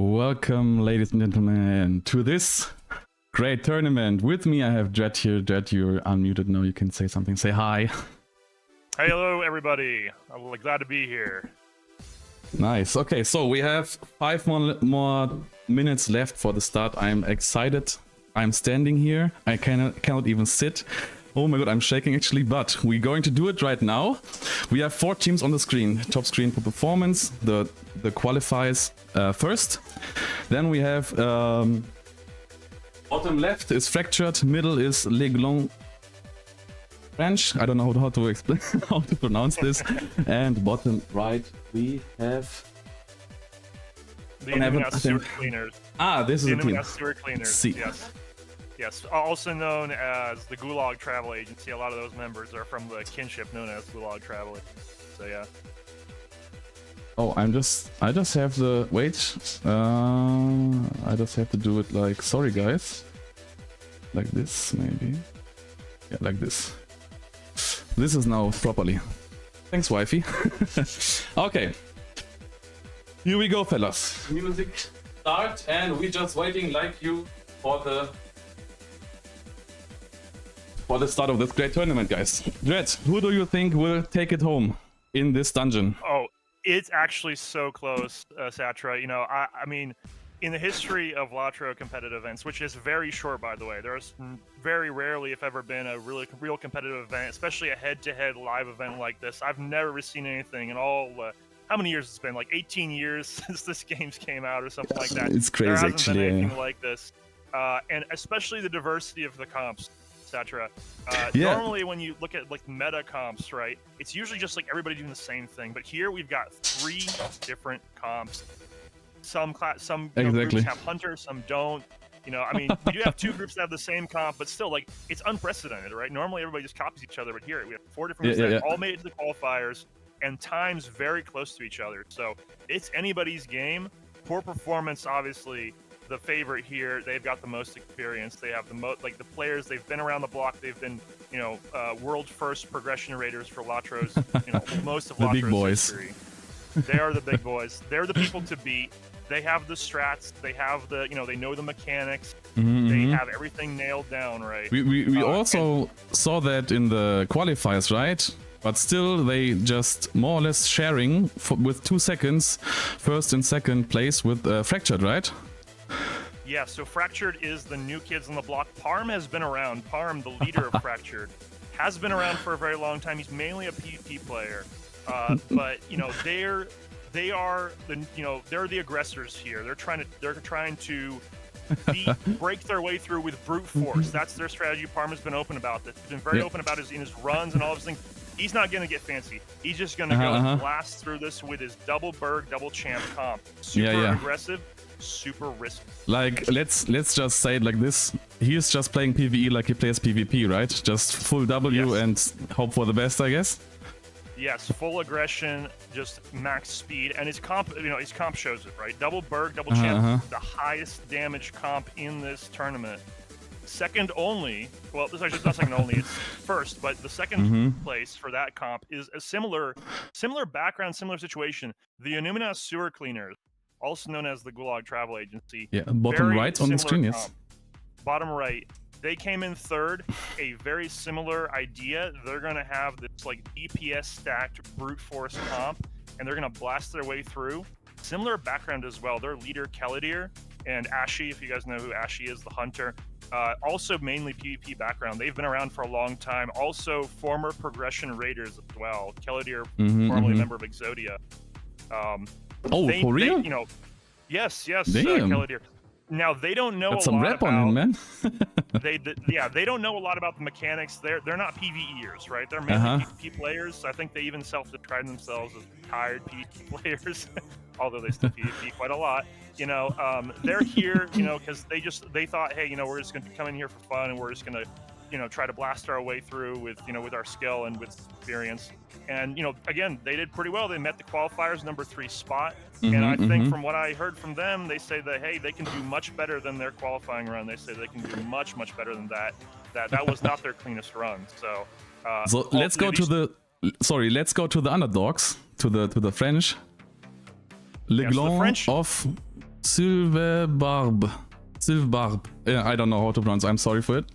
Welcome, ladies and gentlemen, to this great tournament. With me, I have Dred here. Dred, you're unmuted now. You can say something. Say hi. Hey, hello, everybody. I'm glad to be here. Nice. Okay, so we have 5 more minutes left for the start. I'm excited. I'm standing here. I cannot even sit. Oh my god, I'm shaking actually, but we're going to do it right now. We have 4 teams on the screen. Top screen for performance, the qualifiers first. Then we have bottom left is Fractured, middle is Glinghant. French, I don't know how to explain how to pronounce this. And bottom right we have the Innuminous Sewer Cleaners. Ah, this is the a team. Innuminous Sewer Cleaners. Yes, also known as the Gulag Travel Agency. A lot of those members are from the kinship known as Gulag Travel Agency. So yeah. Oh, I just have the wait. I just have to do it like, sorry guys, like this maybe. Yeah, like this. This is now properly. Thanks, wifey. Okay. Here we go, fellas. Music start, and we're just waiting like you for the start of this great tournament, guys. Dred, who do you think will take it home in this dungeon? Oh, it's actually so close, Satra. You know, I mean, in the history of Lotro competitive events, which is very short, by the way, there's very rarely, if ever, been a real competitive event, especially a head-to-head live event like this. I've never seen anything in all. How many years it's been? Like 18 years since this games came out, or something like that. It's crazy, there hasn't actually. been anything like this, and especially the diversity of the comps. Etc. Normally, when you look at like meta comps, right, it's usually just like everybody doing the same thing. But here we've got 3 different comps. Some groups have hunters, some don't. You know, I mean, we do have 2 groups that have the same comp, but still, like, it's unprecedented, right? Normally, everybody just copies each other, but here we have 4 different groups that all made it to the qualifiers, and times very close to each other. So it's anybody's game. Poor performance, obviously. The favorite here, they've got the most experience. They have the most, like, the players, they've been around the block. They've been, you know, world first progression raiders for Lotro's, you know, most of the Lotro's big boys. history. They are the big boys. They're the people to beat. They have the strats. They have the, you know, they know the mechanics. They have everything nailed down, right? We also saw that in the qualifiers, right? But still, they just more or less sharing with 2 seconds, first and second place with Fractured, right? Yeah, so Fractured is the new kids on the block. Parm has been around. Parm, the leader of Fractured, has been around for a very long time. He's mainly a PvP player, but you know they're the aggressors here. They're trying to break their way through with brute force. That's their strategy. Parm has been open about this. He's been very open about in his runs and all of his things. He's not gonna get fancy. He's just gonna go and blast through this with his double berg, double champ comp. Super aggressive. Super risky. Like, let's just say it like this. He is just playing PvE like he plays PvP, right? Just full W and hope for the best, I guess. Yes, full aggression, just max speed, and his comp, you know, his comp shows it, right? Double berg, double champ, the highest damage comp in this tournament. Second only, well, this is actually not second only, it's first, but the second place for that comp is a similar background, similar situation. The Innuminous Sewer Cleaners, also known as the Gulag Travel Agency. Yeah, bottom right on the screen, yes. Bottom right. They came in third, a very similar idea. They're going to have this like DPS stacked brute force comp, and they're going to blast their way through. Similar background as well. Their leader, Keladir, and Ashy, if you guys know who Ashy is, the hunter, also mainly PvP background. They've been around for a long time. Also former progression raiders as well. Keladir, formerly a member of Exodia. For real? You know, yes, Damn. Keladir. Now they don't know That's a some lot rep about, on him, man. they don't know a lot about the mechanics. They're not PvEers, right? They're mainly PvP players. I think they even self-describe themselves as tired PvP players, although they still PvP quite a lot. You know, they're here, you know, because they thought, hey, you know, we're just going to come in here for fun, and we're just going to, you know, try to blast our way through with, you know, with our skill and with experience. And, you know, again, they did pretty well. They met the qualifiers, number 3 spot. And I think from what I heard from them, they say that, hey, they can do much better than their qualifying run. They say they can do much, much better than that. That was not their cleanest run. So, let's go to the underdogs, to the French. Yes, the French of Silverbarb. Silverbarb. Yeah, I don't know how to pronounce. I'm sorry for it.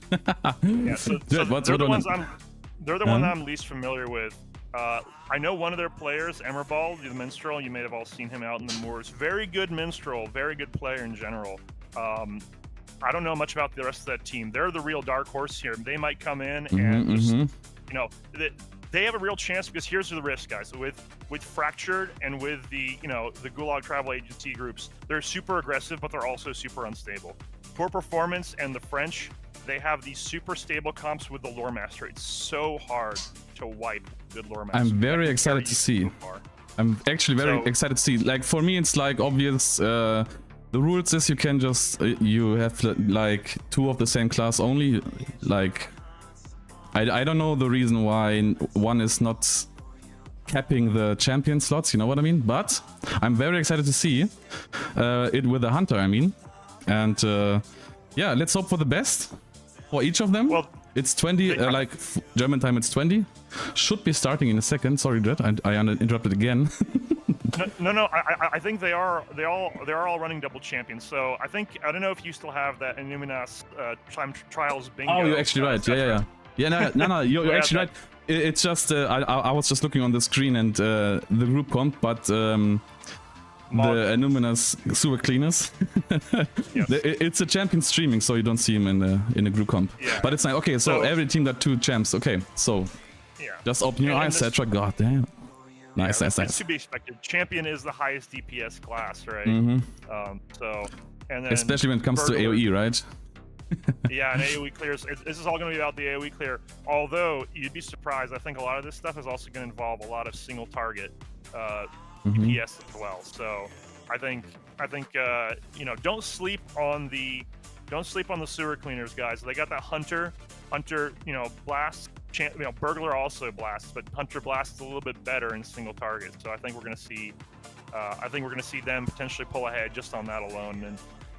Yeah, so they're the one I'm least familiar with. I know one of their players, Emerald, the minstrel. You may have all seen him out in the moors. Very good minstrel, very good player in general. I don't know much about the rest of that team. They're the real dark horse here. They might come in and just, you know, they have a real chance, because here's the risk, guys. With Fractured and with the, you know, the Gulag Travel Agency groups, they're super aggressive, but they're also super unstable. Poor Performance and the French, they have these super stable comps with the loremaster. It's so hard to wipe good loremaster. I'm very excited to see. I'm actually very excited to see. Like, for me, it's like obvious. The rules is you can just you have like 2 of the same class only. Like, I don't know the reason why one is not capping the champion slots. You know what I mean? But I'm very excited to see it with the hunter. I mean, and yeah, let's hope for the best for each of them. Well, it's 20, like German time. It's 20. Should be starting in a second. Sorry, Dred, I interrupted again. No. I think they're all running double champions. So I don't know if you still have that Illuminas time trials bingo. Oh, you're actually right. Yeah. No. You're actually right. It's just I was just looking on the screen and the group comp, but the Illuminas super cleaners. Yes. It's a champion streaming, so you don't see him in a group comp. Yeah. But it's like, okay, so every team got 2 champs. Okay, so just open your eyes, Cetra. God damn. Nice. It's to be expected. Champion is the highest DPS class, right? So, and then especially when it comes to AoE, right? Yeah, and AoE clears. This is all going to be about the AoE clear. Although you'd be surprised, I think a lot of this stuff is also going to involve a lot of single target DPS as well. So I think you know, don't sleep on the sewer cleaners, guys. They got that hunter, you know, blast. You know, burglar also blasts, but hunter blasts a little bit better in single target. So I think we're going to see them potentially pull ahead just on that alone. And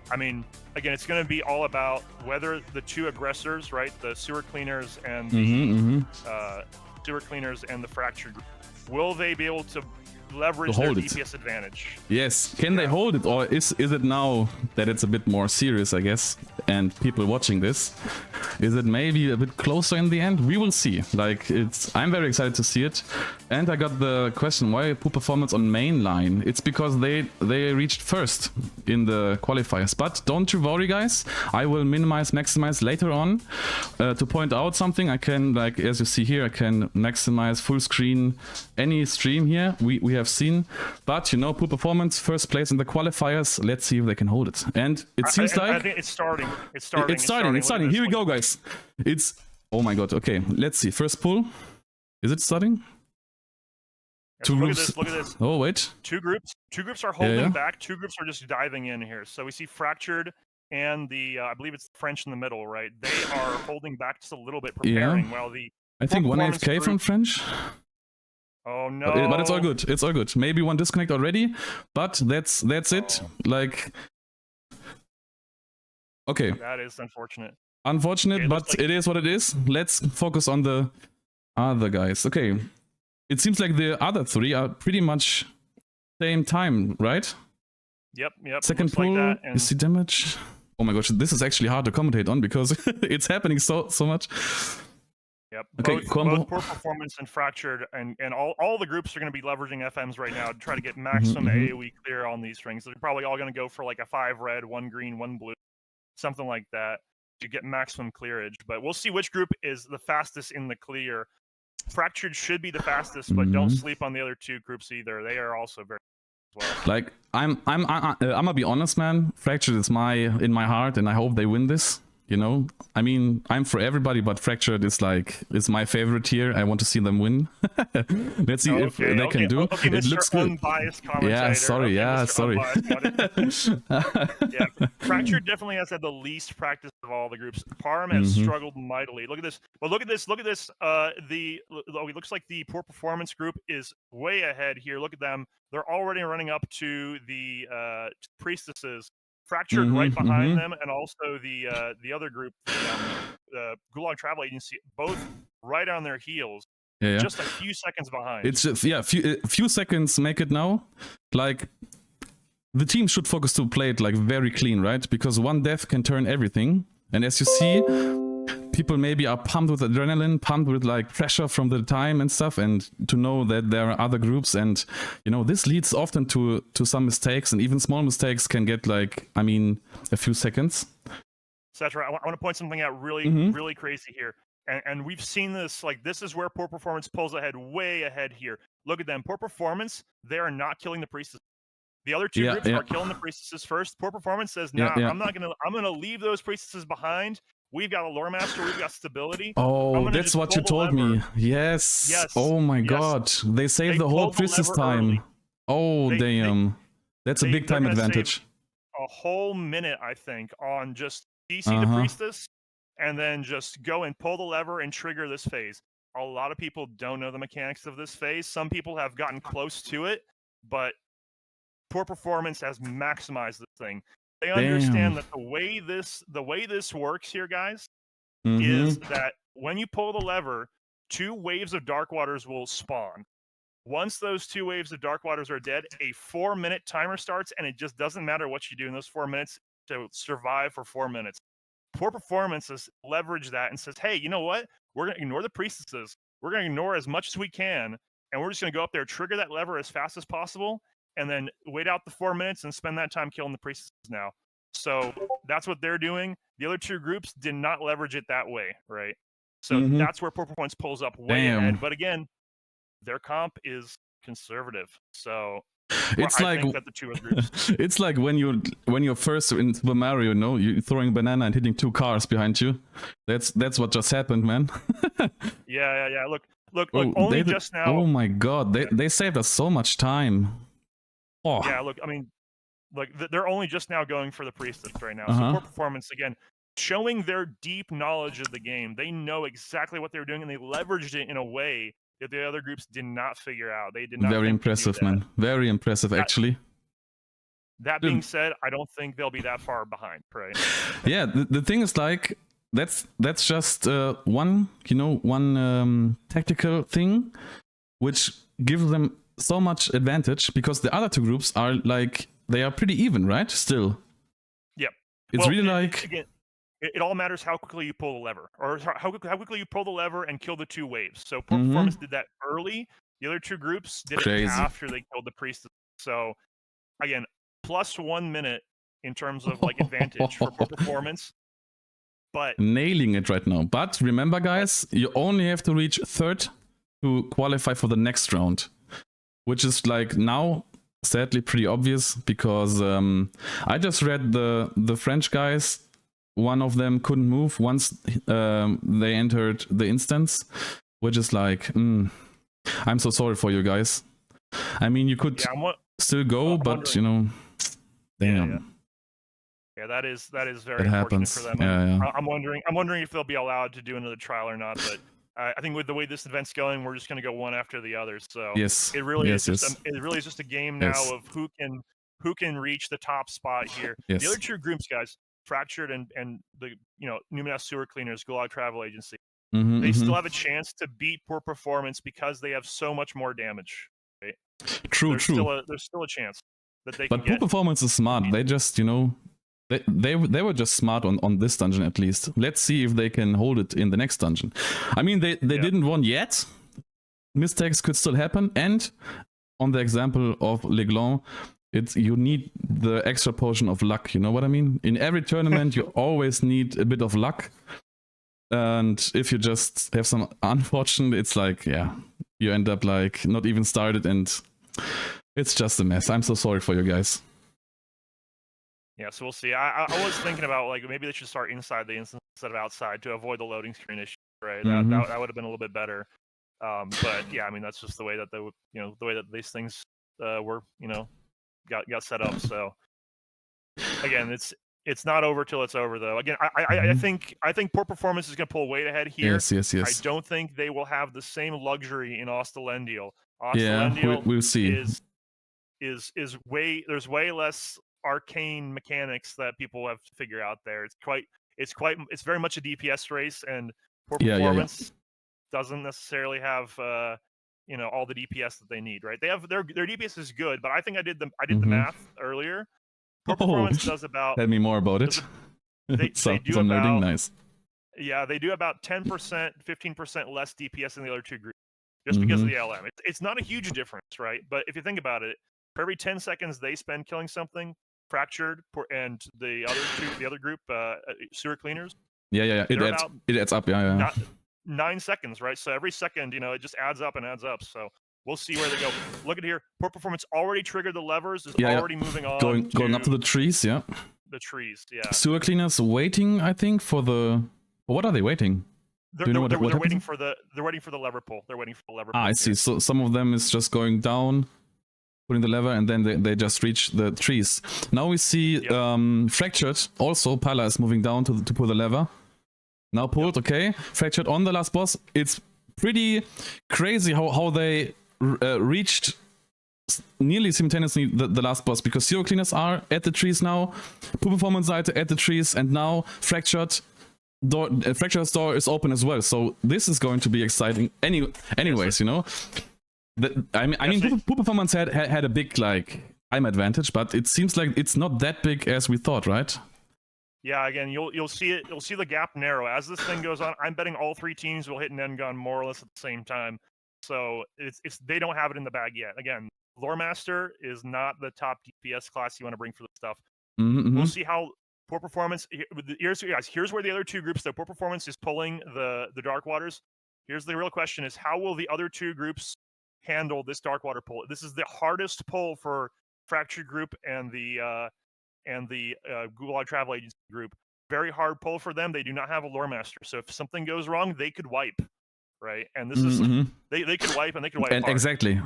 I mean, again, it's going to be all about whether the 2 aggressors, right, the sewer cleaners and the sewer cleaners and the fractured, will they be able to leverage their DPS advantage? Yes. Can they hold it, or is it now that it's a bit more serious, I guess, and people watching this, is it maybe a bit closer in the end? We will see. Like, I'm very excited to see it. And I got the question, why poor performance on main line? It's because they reached first in the qualifiers. But don't you worry, guys. I will maximize later on to point out something. I can, like, as you see here, I can maximize full screen any stream here we have seen. But, you know, poor performance, first place in the qualifiers. Let's see if they can hold it. And it seems like... I think it's starting. It's starting. Here we go, guys. Oh my god, okay. Let's see. First pull. Is it starting? Two groups. Look at this. Oh, wait. Two groups are holding back. 2 groups are just diving in here. So we see Fractured and the, I believe it's the French in the middle, right? They are holding back just a little bit, preparing, while the... I think 1 AFK from French. Oh, no. But it's all good. It's all good. Maybe 1 disconnect already, but that's it. Like... Okay. That is unfortunate. Unfortunate, but it is what it is. Let's focus on the other guys. Okay. It seems like the other 3 are pretty much same time, right? Yep. Second pull, like is the damage? Oh my gosh, this is actually hard to commentate on because it's happening so much. Yep. Okay, both poor performance and fractured, and all the groups are going to be leveraging FMs right now to try to get maximum AoE clear on these strings. They're probably all going to go for like a 5 red, 1 green, 1 blue, something like that to get maximum clearage. But we'll see which group is the fastest in the clear. Fractured should be the fastest, but don't sleep on the other 2 groups either. They are also very well. Like I'm gonna be honest, man. Fractured is in my heart, and I hope they win this. You know, I mean, I'm for everybody, but Fractured is my favorite here. I want to see them win. Let's see if they can do. Okay, it looks good. Yeah, sorry. Yeah. Fractured definitely has had the least practice of all the groups. Parm has struggled mightily. Look at this. Well, look at this. It looks like the poor performance group is way ahead here. Look at them. They're already running up to the priestesses. Fractured right behind them, and also the other group, the Gulag Travel Agency, both right on their heels. Yeah. Just a few seconds behind. It's just few seconds make it now. Like the team should focus to play it like very clean, right? Because one death can turn everything. And as you see, people maybe are pumped with adrenaline, pumped with like pressure from the time and stuff, and to know that there are other groups, and you know, this leads often to some mistakes, and even small mistakes can get like, I mean, a few seconds. Cetera. I want to point something out really crazy here. And we've seen this, like, this is where poor performance pulls ahead, way ahead here. Look at them. Poor performance, they are not killing the priestesses. The other two groups are killing the priestesses first. Poor performance says, nah, I'm gonna leave those priestesses behind. We've got a loremaster, we've got stability. Oh, that's what you told me. Yes. Oh my god. They saved the whole priestess time. Early. Oh, damn. That's a big time advantage. A whole minute, I think, on just DC the priestess, and then just go and pull the lever and trigger this phase. A lot of people don't know the mechanics of this phase. Some people have gotten close to it, but poor performance has maximized this thing. They understand that the way this works here, guys, is that when you pull the lever, 2 waves of dark waters will spawn. Once those 2 waves of dark waters are dead, a 4-minute timer starts, and it just doesn't matter what you do in those 4 minutes to survive for 4 minutes. Poor performance has leveraged that and says, hey, you know what? We're going to ignore the priestesses. We're going to ignore as much as we can, and we're just going to go up there, trigger that lever as fast as possible, and then wait out the 4 minutes and spend that time killing the priestesses now. So that's what they're doing. The other 2 groups did not leverage it that way, right? So that's where poor performance pulls up way ahead. But again, their comp is conservative. So it's like that the 2 groups. It's like when you're first in Super Mario, you know, you're throwing a banana and hitting 2 cars behind you. That's what just happened, man. Yeah. Look. Only just now. Oh my god, they saved us so much time. Oh. Yeah, look. I mean, like they're only just now going for the priestess right now. So poor performance again, showing their deep knowledge of the game. They know exactly what they were doing, and they leveraged it in a way that the other groups did not figure out. They did not. Very impressive, man. Very impressive, actually. That being said, I don't think they'll be that far behind, right? Yeah, the thing is, like, that's just one tactical thing, which gives them so much advantage, because the other 2 groups are like, they are pretty even, right? Still. Yep. It's really like. Again, it all matters how quickly you pull the lever, or how quickly you pull the lever and kill the 2 waves. So poor performance did that early. The other 2 groups did it after they killed the priest. So again, plus 1 minute in terms of like advantage for poor performance. But nailing it right now. But remember, guys, you only have to reach 3rd to qualify for the next round, which is like now sadly pretty obvious, because I just read the French guys. One of them couldn't move once they entered the instance, which is like, I'm so sorry for you guys. I mean, you could still go, but you know, damn. Yeah, that is very unfortunate for them. Yeah. I'm wondering if they'll be allowed to do another trial or not. But I think with the way this event's going, we're just going to go one after the other. So it really is just a game now of who can reach the top spot here. The other 2 groups, guys, Fractured and the Numinas Sewer Cleaners, Gulag Travel Agency, they still have a chance to beat poor performance because they have so much more damage. Right? True. There's still a chance that they can get. But poor performance is smart. They just, you know, they were just smart on this dungeon at least. Let's see if they can hold it in the next dungeon. I mean, they didn't win yet. Mistakes could still happen. And on the example of Leglon, you need the extra portion of luck, you know what I mean? In every tournament, you always need a bit of luck. And if you just have some unfortunate, it's like, you end up like not even started, and it's just a mess. I'm so sorry for you guys. Yeah, so we'll see. I was thinking about like maybe they should start inside the instance instead of outside to avoid the loading screen issue, right? That would have been a little bit better. But yeah, I mean that's just the way that the way that these things were, got set up. So again, it's not over till it's over, though. Again, I think poor performance is going to pull way ahead here. Yes. I don't think they will have the same luxury in Ost Elendil. We'll see. Is way there's way less arcane mechanics that people have to figure out there. It's very much a DPS race, and poor performance doesn't necessarily have you know, all the DPS that they need, right? They have their DPS is good, but I think I did the Mm-hmm. math earlier. Poor performance does about. Tell me more about it. They do some about nerding, nice. Yeah, they do about 10%, 15% less DPS than the other two groups, just because of the LM. It's not a huge difference, right? But if you think about it, for every 10 seconds they spend killing something, Fractured and the other group, sewer cleaners. Yeah. It adds up. Yeah. 9 seconds, right? So every second, you know, it just adds up and adds up. So we'll see where they go. Look at here. Poor performance already triggered the levers. Is already moving on. Going up to the trees. Yeah. The trees. Yeah. Sewer cleaners waiting, I think, for the. What are they waiting? They're waiting for the lever pull. They're waiting for the lever pull. I see. So some of them is just going down, putting the lever, and then they just reach the trees. Now we see Fractured. Also, Pala is moving down to pull the lever. Now pulled, okay. Fractured on the last boss. It's pretty crazy how they reached nearly simultaneously the last boss, because Zero Cleaners are at the trees now, Poor Performance Seite at the trees, and now Fractured's door is open as well. So this is going to be exciting. Anyways, you know, I mean, Poor Performance had a big time advantage, but it seems like it's not that big as we thought, right? Yeah, again, you'll see it. You'll see the gap narrow as this thing goes on. I'm betting all three teams will hit Nengon more or less at the same time. So it's they don't have it in the bag yet. Again, Loremaster is not the top DPS class you want to bring for this stuff. We'll see how Poor Performance. Here's where the other two groups. So Poor Performance is pulling the Dark Waters. Here's the real question: is how will the other two groups handle this Dark Water pull? This is the hardest pull for Fractured Group and the Gulag Travel Agency group. Very hard pull for them. They do not have a Loremaster, so if something goes wrong, they could wipe, right? And this is they could wipe, and they could wipe. And exactly.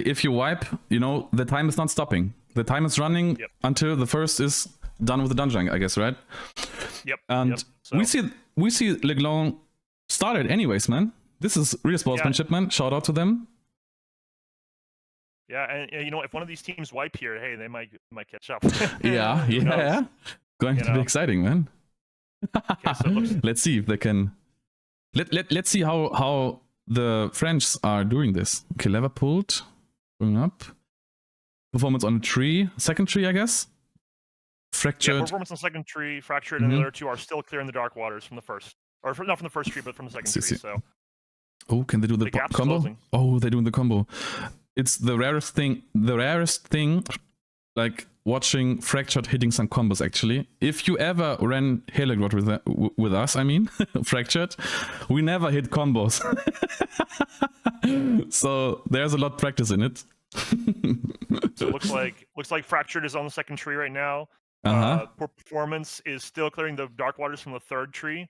If you wipe, you know, the time is not stopping. The time is running until the first is done with the dungeon, I guess, right? Yep. And So, we see Leglon started anyways, man. This is real sportsmanship, man. Shout out to them. Yeah, and you know, if one of these teams wipe here, hey, they might catch up. yeah. Going to be exciting, man. Okay, so Let's see if they can. Let's see how the French are doing this. Okay, lever pulled, going up. Performance on a tree, second tree, I guess. Fractured. Yeah, performance on the second tree, Fractured, and the other two are still clearing the Dark Waters from the first, or not from the first tree, but from the second tree. So. Oh, can they do the combo? Closing. Oh, they're doing the combo. It's the rarest thing, like watching Fractured hitting some combos, actually. If you ever ran Heligrod with us, I mean, Fractured, we never hit combos. So there's a lot of practice in it. So it looks like Fractured is on the second tree right now. Poor Performance is still clearing the Dark Waters from the third tree.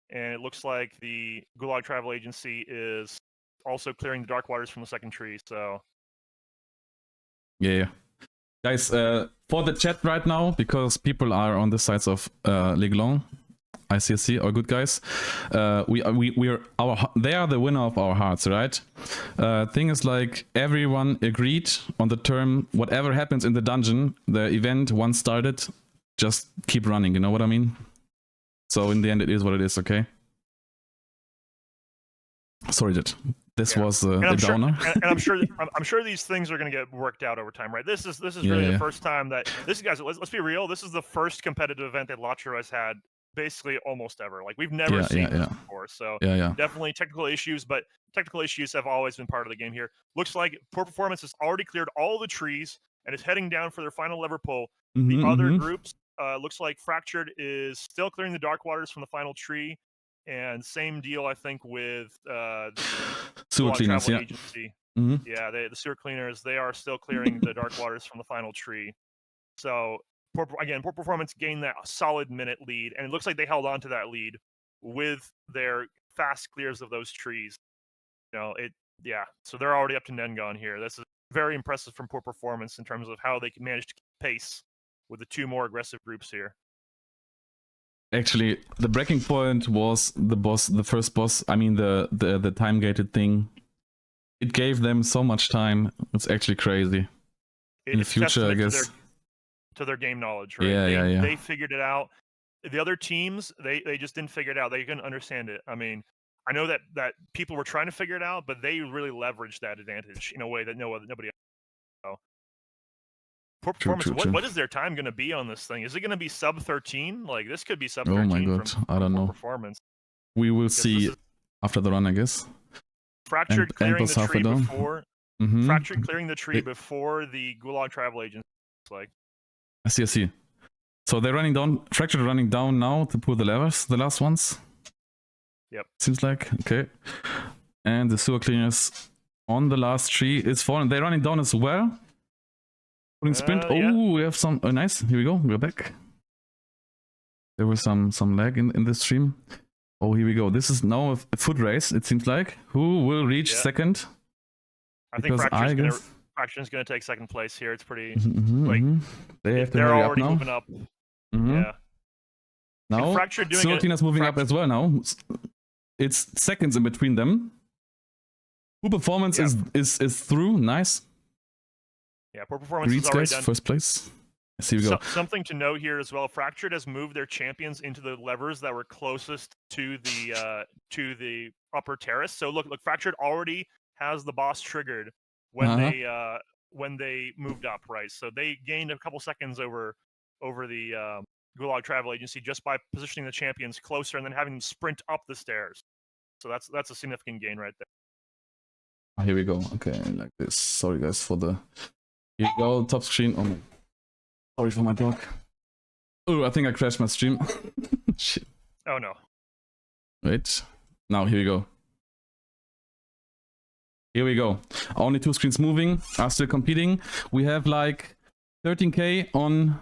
And it looks like the Gulag Travel Agency is also clearing the Dark Waters from the second tree, so... Yeah. Guys, for the chat right now, because people are on the sides of Leglon, ICSC, all good guys, they are the winner of our hearts, right? Thing is, like, everyone agreed on the term, whatever happens in the dungeon, the event once started, just keep running, you know what I mean? So in the end, it is what it is, okay? Sorry, this was a downer. And I'm sure these things are going to get worked out over time, right? This is really the first time that guys. Let's be real. This is the first competitive event that Lotro has had basically almost ever. Like we've never seen this before. So definitely technical issues, but technical issues have always been part of the game here. Looks like Poor Performance has already cleared all the trees and is heading down for their final lever pull. The other groups. Looks like Fractured is still clearing the Dark Waters from the final tree, and same deal, I think, with the Sewer Cleaners, Agency. Yeah, the Sewer Cleaners, they are still clearing the Dark Waters from the final tree. So, Poor Performance gained that solid minute lead, and it looks like they held on to that lead with their fast clears of those trees. You know, so they're already up to Nengon here. This is very impressive from Poor Performance in terms of how they can manage to keep pace with the two more aggressive groups here. Actually, the breaking point was the first boss. I mean, the time gated thing. It gave them so much time. It's actually crazy. In the future, I guess. To their game knowledge, right? Yeah. They figured it out. The other teams, they just didn't figure it out. They couldn't understand it. I mean, I know that people were trying to figure it out, but they really leveraged that advantage in a way that nobody else. Poor performance. True. What is their time going to be on this thing? Is it going to be sub 13? Like this could be sub 13. Oh my god, I don't know. Performance. We will see after the run, I guess. Fractured clearing the tree before. Fractured clearing the tree Wait. before the Gulag travel agent. Like. I see. So they're running down. Fractured running down now to pull the levers, the last ones. Yep. Seems like okay. And the sewer cleaners on the last tree is falling. They're running down as well. Pulling sprint. Yeah. Oh, we have some. Oh, nice. Here we go. We're back. There was some lag in the stream. Oh, here we go. This is now a foot race. It seems like. Who will reach second? I think Fracture's going to take second place here. It's pretty They have to they're hurry already up now. moving up. Yeah. Now sewer cleaners moving up as well now. It's seconds in between them. Poor performance is through. Nice. Yeah, poor performance is already done. First place. Here we go. Something to note here as well. Fractured has moved their champions into the levers that were closest to the upper terrace. So look, Fractured already has the boss triggered when they moved up, right? So they gained a couple seconds over the Gulag Travel Agency just by positioning the champions closer and then having them sprint up the stairs. So that's a significant gain right there. Here we go. Okay, like this. Sorry guys for the. Here we go. Top screen. Oh my. Sorry for my dog. Oh, I think I crashed my stream. Shit. Oh no. Wait. Now here we go. Here we go. Only 2 screens moving. Are still competing. We have like 13k on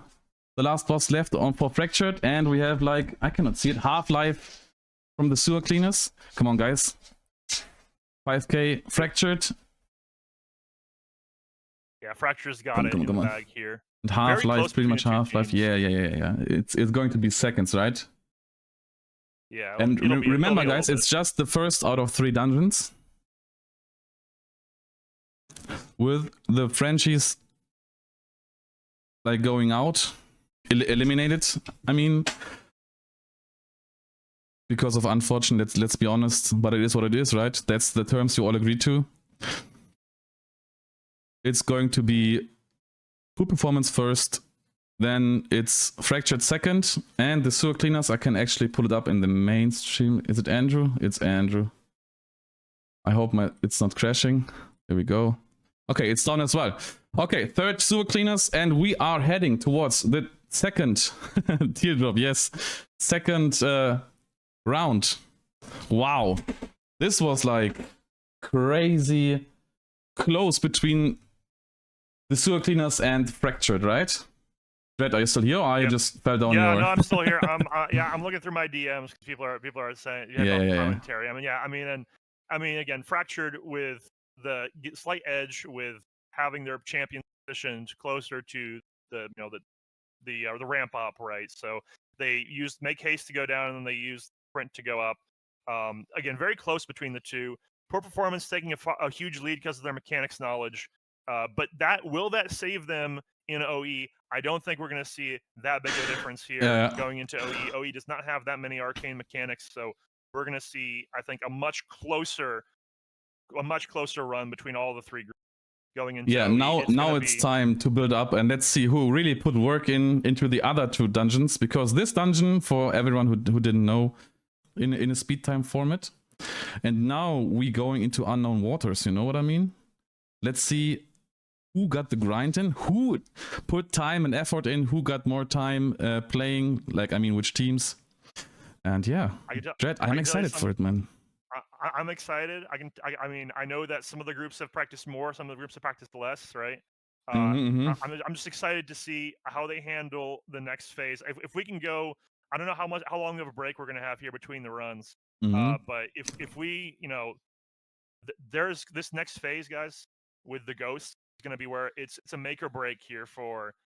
the last boss left for Fractured, and we have like, I cannot see it, half-life from the sewer cleaners. Come on guys. 5k Fractured. Yeah, Fracture's got it in the bag here. And half-life, pretty much half-life. Yeah. It's going to be seconds, right? Yeah. And remember guys, it's just the first out of 3 dungeons. With the Frenchies like going out, eliminated, I mean, because of unfortunate, let's be honest, but it is what it is, right? That's the terms you all agreed to. It's going to be poor performance first, then it's Fractured second, and the sewer cleaners, I can actually pull it up in the mainstream. Is it Andrew? It's Andrew. I hope it's not crashing. Here we go. Okay, it's done as well. Okay, third sewer cleaners, and we are heading towards the second teardrop. Yes, second round. Wow, this was like crazy close between the sewer cleaners and Fractured, right? Red, are you still here? Or I just fell down. Yeah, no, I'm still here. I'm looking through my DMs. People are saying commentary. I mean, again, Fractured with the slight edge with having their champion positioned closer to the ramp up, right? So they used make haste to go down, and then they used sprint to go up. Again, very close between the two. Poor performance taking a huge lead because of their mechanics knowledge. But will that save them in OE? I don't think we're going to see that big of a difference here going into OE. OE does not have that many arcane mechanics, so we're going to see, I think, a much closer run between all the 3 groups going into OE. Now it's time to build up, and let's see who really put work into the other 2 dungeons, because this dungeon, for everyone who didn't know, in a speed time format, and now we going into unknown waters, you know what I mean? Let's see who got the grind in, who put time and effort in, who got more time playing, like, I mean, which teams. And yeah, Dread, I'm excited for it, man. I'm excited. I know that some of the groups have practiced more, some of the groups have practiced less, right? I'm just excited to see how they handle the next phase. If we can go, I don't know how long of a break we're going to have here between the runs, but if we, there's this next phase, guys, with the ghosts, is going to be where it's a make or break here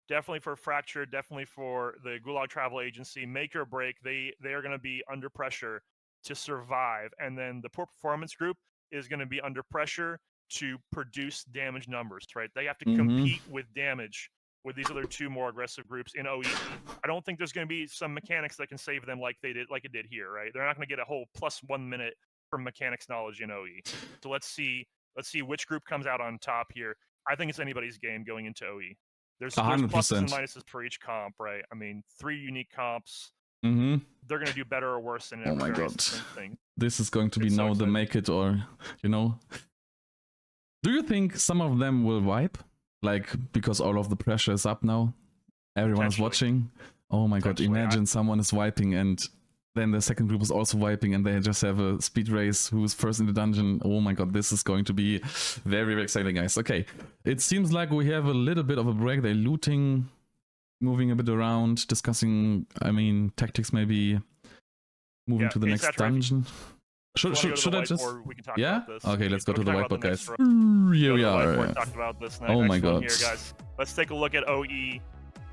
definitely for Fractured, definitely for the Gulag Travel Agency. Make or break. They are going to be under pressure to survive, and then the poor performance group is going to be under pressure to produce damage numbers, right? They have to compete with damage with these other 2 more aggressive groups in OE. I don't think there's going to be some mechanics that can save them like it did here, right? They're not going to get a whole +1 minute from mechanics knowledge in OE. So let's see which group comes out on top here. I think it's anybody's game going into OE. There's pluses and minuses for each comp, right? I mean, 3 unique comps. Mm-hmm. They're going to do better or worse than oh my god, thing. This is going to be now the make it or, you know. Do you think some of them will wipe? Like, because all of the pressure is up now? Everyone is watching? Oh my god, imagine someone is wiping and then the second group is also wiping and they just have a speed race who's first in the dungeon. Oh my god, this is going to be very, very exciting, guys. Okay, it seems like we have a little bit of a break. They're looting, moving a bit around, discussing, I mean, tactics maybe, moving to the next dungeon. Should I just? We can talk yeah. about this. Okay, let's go to the whiteboard, guys. Here we are. Talk about this oh my god. Here, guys. Let's take a look at OE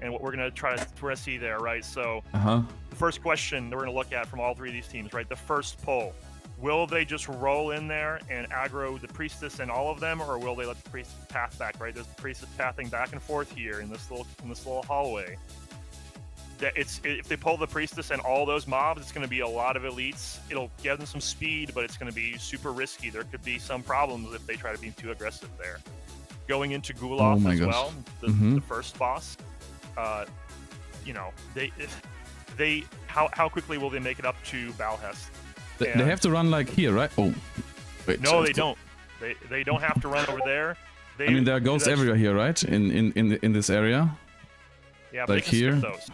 and what we're gonna see there, right? So, the first question that we're gonna look at from all 3 of these teams, right? The first poll: will they just roll in there and aggro the priestess and all of them, or will they let the priestess path back? Right? There's the priestess pathing back and forth here in this little hallway. If they pull the priestess and all those mobs, it's going to be a lot of elites. It'll give them some speed, but it's going to be super risky. There could be some problems if they try to be too aggressive there. Going into Guloth as well, the first boss. You know, how quickly will they make it up to Balhest? They have to run like here, right? Oh, wait. No, they don't. They don't have to run over there. I mean, there are ghosts everywhere here, right? In this area. Yeah, but like they can here. skip those.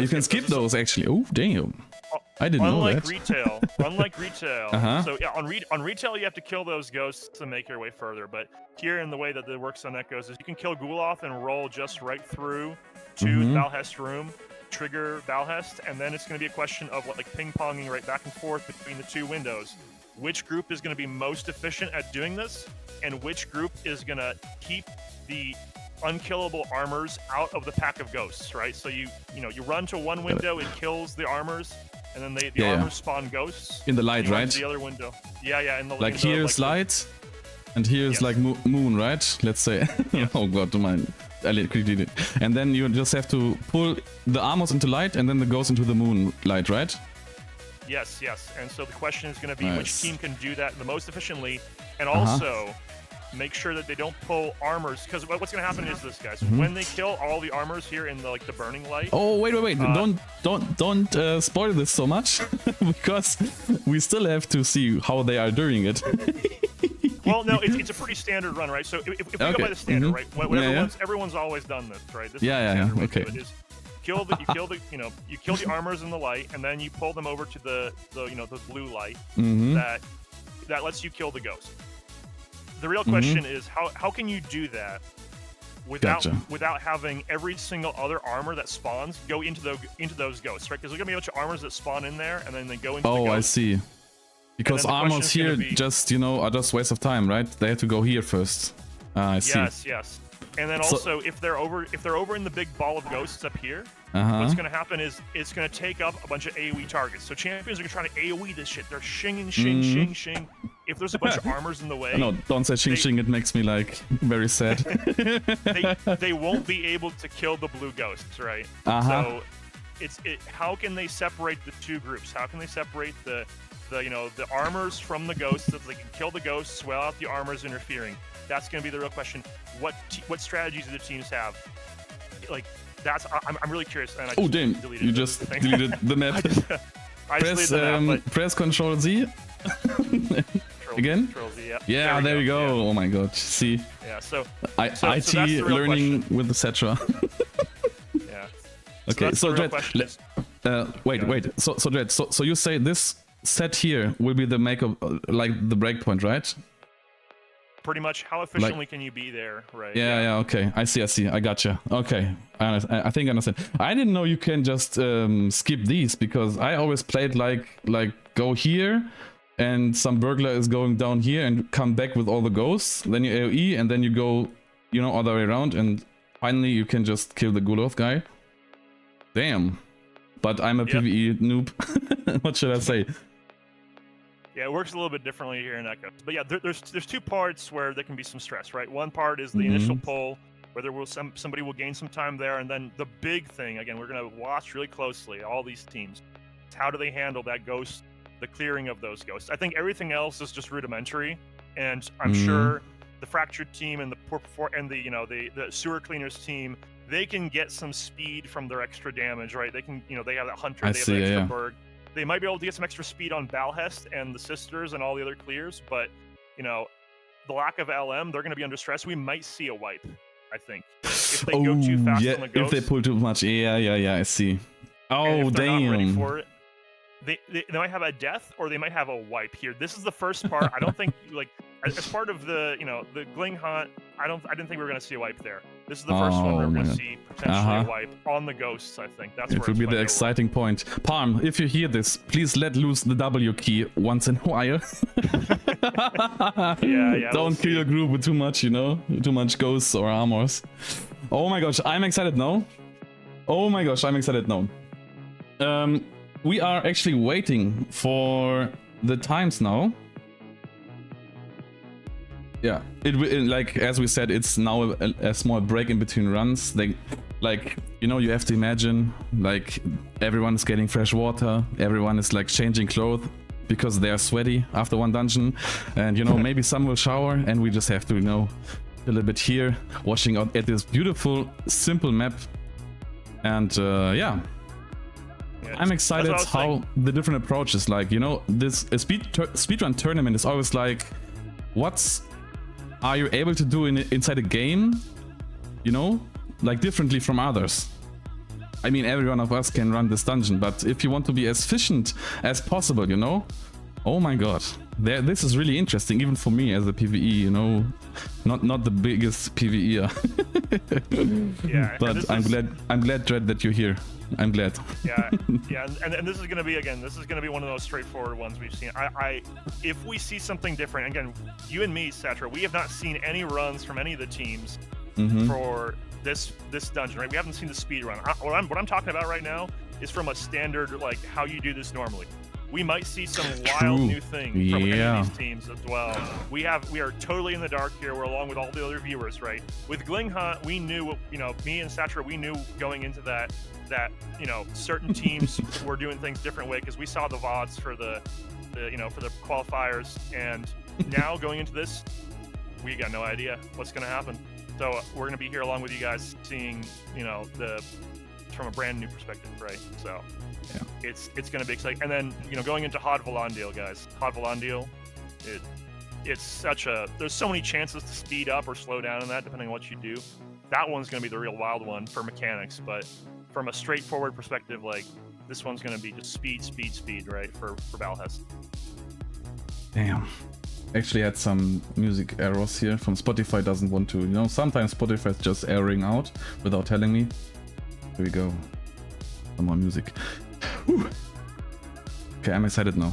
You can skip those actually. Oh, damn. I didn't know that. Unlike retail. So yeah, on retail you have to kill those ghosts to make your way further. But here, in the way that it works on Echoes, is you can kill Guloth and roll just right through to Balhest room, trigger Balhest, and then it's going to be a question of like ping-ponging right back and forth between the 2 windows. Which group is going to be most efficient at doing this, and which group is going to keep the unkillable armors out of the pack of ghosts, right? So you run to one window, it kills the armors, and then the armors spawn ghosts. In the light, right? The other window. Yeah, in the like here's light, and here's like moon, right? Let's say. Oh god, do mine. And then you just have to pull the armors into light, and then the ghosts into the moon light, right? Yes. And so the question is going to be which team can do that the most efficiently, and also make sure that they don't pull armors, because what's going to happen is this, guys. When they kill all the armors here in the burning light. Oh wait! Don't spoil this so much, because we still have to see how they are doing it. Well, no, it's a pretty standard run, right? So if we go by the standard, right? Everyone's always done this, right? This okay. You kill the armors in the light, and then you pull them over to the blue light that lets you kill the ghost. The real question is how can you do that without having every single other armor that spawns go into those ghosts, right? Because there's gonna be a bunch of armors that spawn in there and then they go into the ghosts. I see. Because armors here just are just waste of time, right? They have to go here first. I see. Yes. And then also if they're over in the big ball of ghosts up here, what's gonna happen is it's gonna take up a bunch of AoE targets. So champions are gonna try to AoE this shit. They're shinging, shing. If there's a bunch of armors in the way, no, don't say shing. It makes me like very sad. they won't be able to kill the blue ghosts, right? So how can they separate the 2 groups? How can they separate the armors from the ghosts, so that they can kill the ghosts without the armors interfering? That's going to be the real question. What strategies do the teams have? Like, I'm really curious. And you just deleted the map. Press Control Z. Again? Control Z, yeah. There you go. Yeah. Oh my god. See. Yeah. So IT learning with etc. Yeah. Okay. So Dread. Wait. So Dread. So you say this set here will be the like the breakpoint, right? Pretty much. How efficiently can you be there, right? Yeah. Okay. I see. I gotcha. Okay. I think I understand. I didn't know you can just skip these, because I always played like go here, and some burglar is going down here and come back with all the ghosts. Then you AoE, and then you go, all the way around, and finally you can just kill the Guloth guy. Damn. But I'm a PvE noob. What should I say? Yeah, it works a little bit differently here in Echoes. But yeah, there's 2 parts where there can be some stress, right? One part is the initial pull, where somebody will gain some time there, and then the big thing, again, we're going to watch really closely, all these teams. How do they handle that ghost the clearing of those ghosts. I think everything else is just rudimentary, and I'm sure the Fractured team and the Sewer Cleaners team, they can get some speed from their extra damage, right? They can, they have that Hunter, they have the extra Berg. They might be able to get some extra speed on Balhest and the Sisters and all the other clears, but, the lack of LM, they're going to be under stress. We might see a wipe, I think. If they go too fast on the ghost. If they pull too much. Yeah, I see. Oh, damn. Not ready for it, they might have a death or they might have a wipe here. This is the first part. I don't think, as part of the, the Glinghant, I didn't think we were going to see a wipe there. This is the first one we're going to see potentially a wipe on the ghosts, I think. That's where it will be the exciting point. Palm, if you hear this, please let loose the W key once in a while. yeah. Don't kill your group with too much, too much ghosts or armors. Oh my gosh, I'm excited now. We are actually waiting for the times now. Yeah, like as we said, it's now a small break in between runs. You have to imagine, everyone's getting fresh water, everyone is changing clothes because they are sweaty after one dungeon, and maybe some will shower, and we just have to a little bit here, washing out at this beautiful, simple map, and yeah. I'm excited how the different approaches, this speedrun tournament is always what are you able to do inside a game, differently from others. I mean, every one of us can run this dungeon, but if you want to be as efficient as possible, oh my god, this is really interesting, even for me as a PvE, not the biggest PvEer. Yeah, but I'm glad, Dread, that you're here. I'm glad. Yeah, and this is gonna be one of those straightforward ones we've seen. If we see something different, again, you and me, Satra, we have not seen any runs from any of the teams for this dungeon, right? We haven't seen the speed run. What I'm talking about right now is from a standard, how you do this normally. We might see some wild new things from any of these teams as well. We are totally in the dark here. We're along with all the other viewers, right? With Glinghant, we knew, me and Satra, we knew going into that certain teams were doing things different way because we saw the VODs for the qualifiers, and now going into this, we got no idea what's going to happen. So we're going to be here along with you guys, seeing from a brand new perspective, right? So yeah, it's going to be exciting. And then going into Haudh Valandil, guys. Haudh Valandil, there's so many chances to speed up or slow down in that depending on what you do. That one's going to be the real wild one for mechanics, but from a straightforward perspective, this one's going to be just speed, right, for Balhest. Damn. Actually had some music errors here from Spotify. Doesn't want to, sometimes Spotify is just erroring out without telling me. Here we go. Some more music. Whew. Okay, I'm excited now.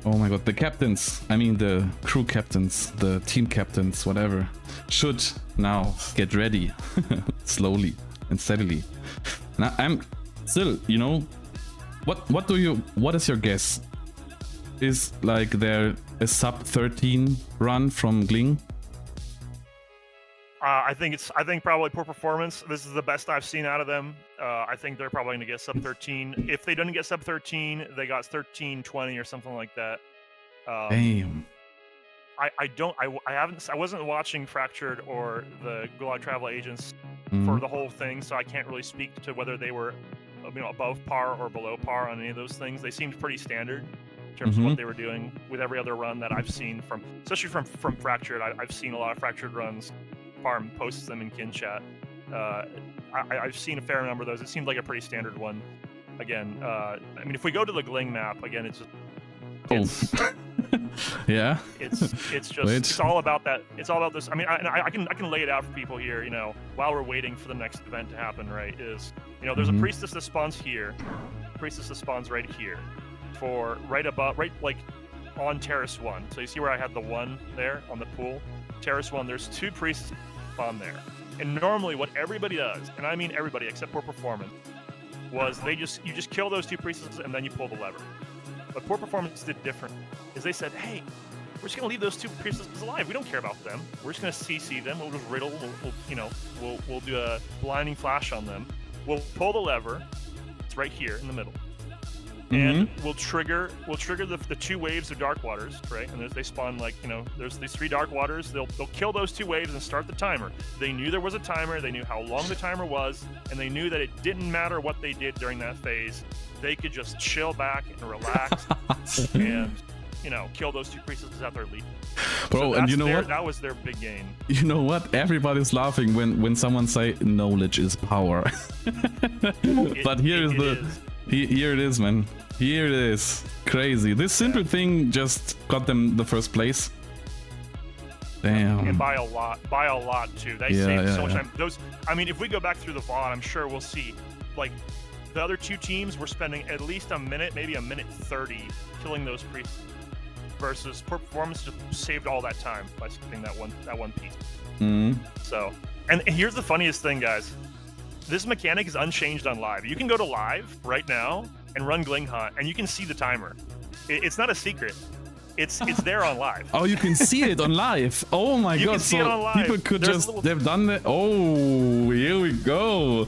Oh my god, the captains, the crew captains, the team captains, whatever, should now get ready slowly and steadily. Now I'm still, what is your guess? Is there a sub 13 run from Gling? I think probably poor performance. This is the best I've seen out of them. I think they're probably going to get sub 13. If they didn't get sub 13, they got 13-20 or something like that. Damn. I wasn't watching Fractured or the Gulag Travel Agents for the whole thing, so I can't really speak to whether they were above par or below par on any of those things. They seemed pretty standard in terms of what they were doing with every other run that I've seen especially from Fractured. I've seen a lot of Fractured runs. Farm posts them in kin chat. I've seen a fair number of those. It seemed like a pretty standard one. Again, if we go to the Gling map, again, it's yeah. It's all about that. It's all about this. I can lay it out for people here. While we're waiting for the next event to happen, right? There's a priestess that spawns here. Priestess that spawns right here, right on Terrace 1. So you see where I had the 1 there on the pool. Terrace 1, there's 2 priests on there. And normally what everybody does, and I mean everybody except for performance, was you just kill those 2 priestesses and then you pull the lever. But Poor Performance did different. Is they said, hey, we're just gonna leave those 2 priestesses alive. We don't care about them. We're just gonna CC them. We'll just riddle. We'll do a blinding flash on them. We'll pull the lever. It's right here in the middle. and we'll trigger the 2 waves of dark waters, right? And they spawn like, you know, there's these 3 dark waters. They'll kill those 2 waves and start the timer. They knew there was a timer. They knew how long the timer was, and they knew that it didn't matter what they did during that phase. They could just chill back and relax and, you know, kill those 2 priestesses at their lead. Bro, so and you know what? That was their big gain. You know what? Everybody's laughing when someone say knowledge is power. But here it is, man. Here it is. Crazy. This simple thing just got them the first place. Damn. And by a lot too. They saved so much time. I mean, if we go back through the VOD, I'm sure we'll see, like, the other 2 teams were spending at least a minute, maybe a minute 30, killing those priests. Versus Poor Performance just saved all that time by skipping that one piece. So, and here's the funniest thing, guys. This mechanic is unchanged on live. You can go to live right now and run Glinghant, and you can see the timer. It's not a secret. It's there on live. Oh, you can see it on live. Oh my god! Can see it on live. People could they've done that. Oh, here we go.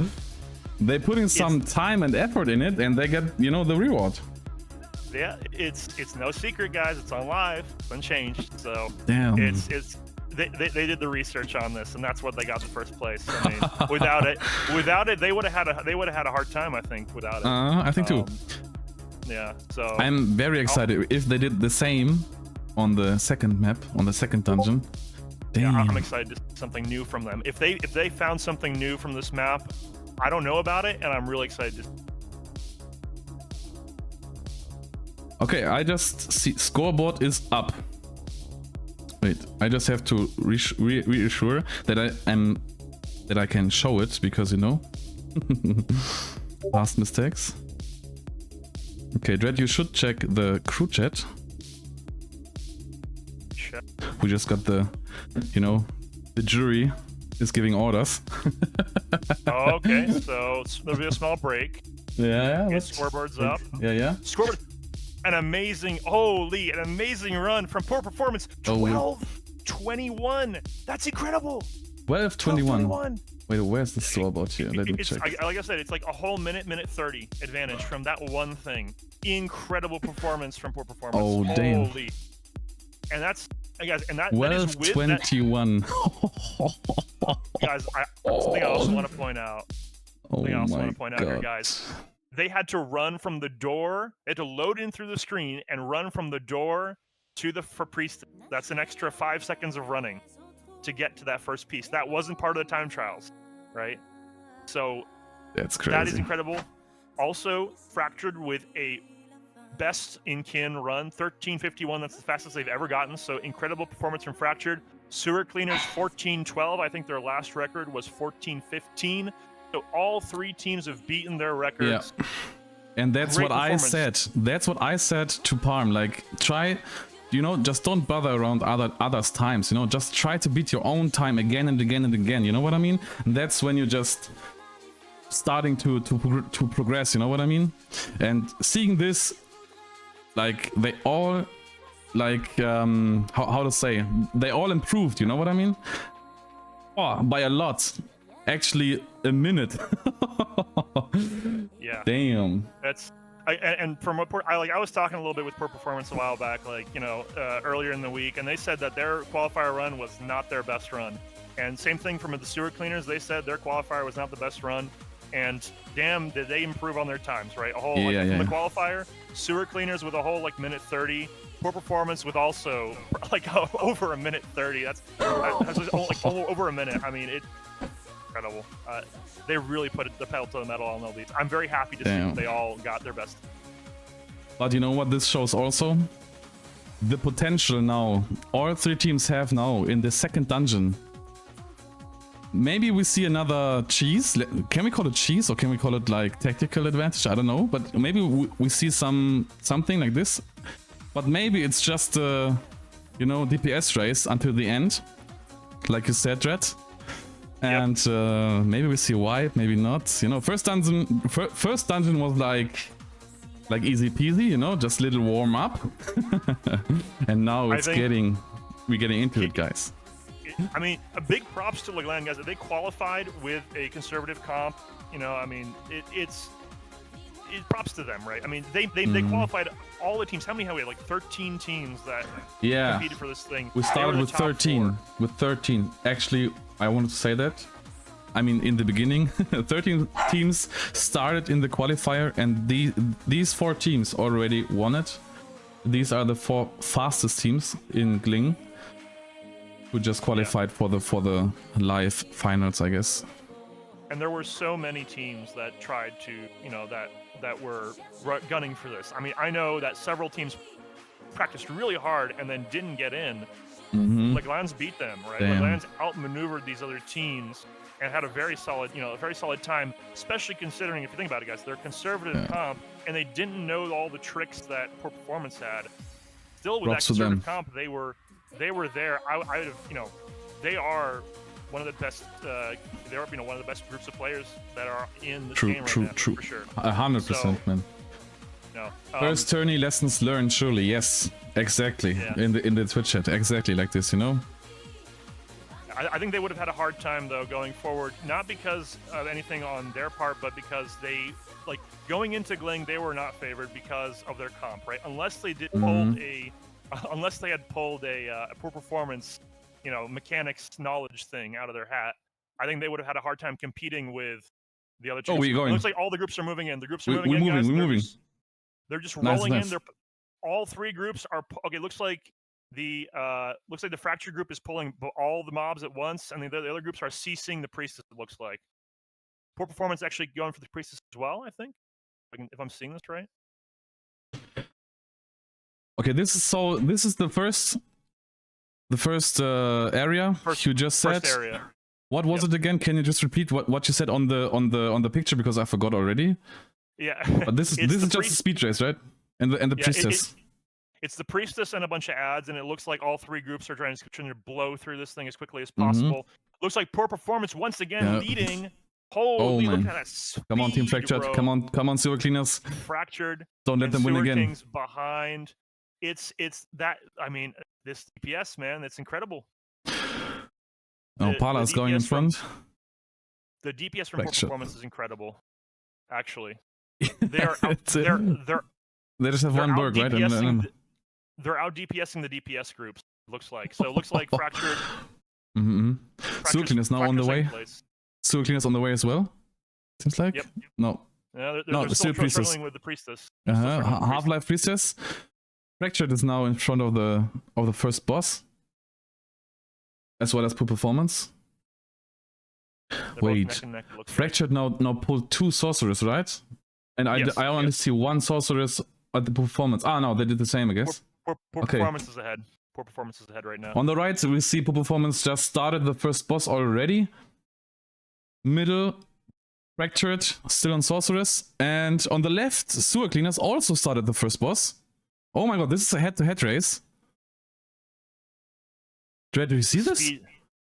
They put in some time and effort in it, and they get, you know, the reward. Yeah, it's no secret, guys. It's on live. It's unchanged. So damn. They did the research on this, and that's what they got the first place. I mean, without it, they would have had a hard time. I think without it. I think too. Yeah. So I'm very excited if they did the same on the second map, on the second dungeon. Damn. Yeah, I'm excited to see something new from them. If they found something new from this map, I don't know about it, and I'm really excited to. Okay, I just see scoreboard is up. Wait, I just have to reassure that I can show it, because, you know, past mistakes. Okay, Dread, you should check the crew chat. Check. We just got the, you know, the jury is giving orders. Oh, okay, so there'll be a small break. Yeah. Get scoreboards up. Yeah. Scoreboard. An amazing run from Poor Performance. 12-21. That's incredible. 12-21. Wait, where's the scoreboard here? Let me check. Like I said, it's like a whole minute 30 advantage from that one thing. Incredible performance from Poor Performance. Oh, damn. Holy. And that's, guys, and that 12-21. Guys, something I also want to point out. Here, guys. They had to run from the door. They had to load in through the screen and run from the door to the priest. That's an extra 5 seconds of running to get to that first piece. That wasn't part of the time trials, right? So that's crazy. That is incredible. Also, Fractured with a best in kin run, 13:51. That's the fastest they've ever gotten. So incredible performance from Fractured. Sewer Cleaners 14:12. I think their last record was 14:15. So all 3 teams have beaten their records. Yeah. And that's what I said. That's what I said to Parm. Like, try, you know, just don't bother around others' times. You know, just try to beat your own time again and again and again. You know what I mean? And that's when you're just starting to progress. You know what I mean? And seeing this, like, they all, like, how to say? They all improved. You know what I mean? Oh, by a lot. Actually, a minute. Yeah. Damn. That's and from what I was talking a little bit with Poor Performance a while back, like, you know, earlier in the week, and they said that their qualifier run was not their best run. And same thing from the Sewer Cleaners. They said their qualifier was not the best run. And damn, did they improve on their times, right? A whole from the qualifier, Sewer Cleaners with a whole like minute 30. Poor Performance with also like over a minute 30. That's like over a minute. I mean, incredible. They really put the pedal to the metal on all these. I'm very happy to see that they all got their best. But you know what this shows also? The potential now all 3 teams have now in the second dungeon. Maybe we see another cheese. Can we call it cheese, or can we call it like tactical advantage? I don't know. But maybe we see something like this. But maybe it's just a, you know, DPS race until the end, like you said, Dread. And maybe we see a wipe, maybe not. You know, first dungeon was like easy peasy, you know, just little warm up. And now we're getting into it, guys. I mean, a big props to Leland, guys. They qualified with a conservative comp. You know, I mean, props to them, right? I mean, they qualified all the teams. How many have we had? Like 13 teams that competed for this thing. We started with 13. 4. With 13. Actually, I wanted to say that. I mean, in the beginning, 13 teams started in the qualifier, and these 4 teams already won it. These are the 4 fastest teams in Gling, who just qualified for the live finals, I guess. And there were so many teams that tried to, you know, that were gunning for this. I mean, I know that several teams practiced really hard and then didn't get in. Like Lands beat them, right? Like Lands outmaneuvered these other teams and had a very solid, you know, a very solid time, especially considering, if you think about it, guys, they're conservative comp, and they didn't know all the tricks that Poor Performance had. Still, with that conservative comp, they were there. I would have, you know, they are one of the best. They're, you know, one of the best groups of players that are in this game right now, for sure. 100%, man. No. First tourney lessons learned, surely. Yes, exactly. In the Twitch chat, exactly like this, you know. I think they would have had a hard time though going forward, not because of anything on their part, but because they, like, going into Gling, they were not favored because of their comp, right? Unless they did unless they had pulled a Poor Performance, you know, mechanics knowledge thing out of their hat, I think they would have had a hard time competing with the other two. Oh, we're going. It looks like all the groups are moving in. The groups are moving in, in, guys. We're moving. They're just rolling nice. in. All 3 groups are okay. Looks like the Fractured group is pulling all the mobs at once, and the other groups are ceasing the priestess. It looks like Poor Performance actually going for the priestess as well. I think, if I'm seeing this right. Okay, this is the first area you just said. First area. What was it again? Can you just repeat what you said on the picture, because I forgot already? Yeah. But this is just a speed race, right? And the priestess. It's the priestess and a bunch of ads, and it looks like all 3 groups are trying to blow through this thing as quickly as possible. Looks like Poor Performance once again leading. Holy, look at that speed, come on, Team Fractured. Bro. Come on, Sewer Cleaners. Fractured. Don't let them win again. Kings behind. It's that. I mean, this DPS, man, it's incredible. Pala's going in front. The DPS from Poor Performance is incredible. Actually, they are. They just have one burg, right? They're out DPSing the DPS groups. Looks like so. It looks like Fractured. Sewer Cleaners now on the way. Sewer Cleaners on the way as well. Seems like. Yep. No. Yeah, they're still struggling with the priestess. Half-Life Priestess. Fractured is now in front of the first boss, as well as Poor Performance. Wait, Fractured now pulled 2 sorcerers, right? And I only see 1 sorceress at the Performance. Ah, no, they did the same, I guess. Poor Performance is ahead. Poor Performance is ahead right now. On the right, we see Poor Performance just started the first boss already. Middle, Fractured, still on sorceress. And on the left, Sewer Cleaners also started the first boss. Oh my god, this is a head-to-head race. Dread, do you see this?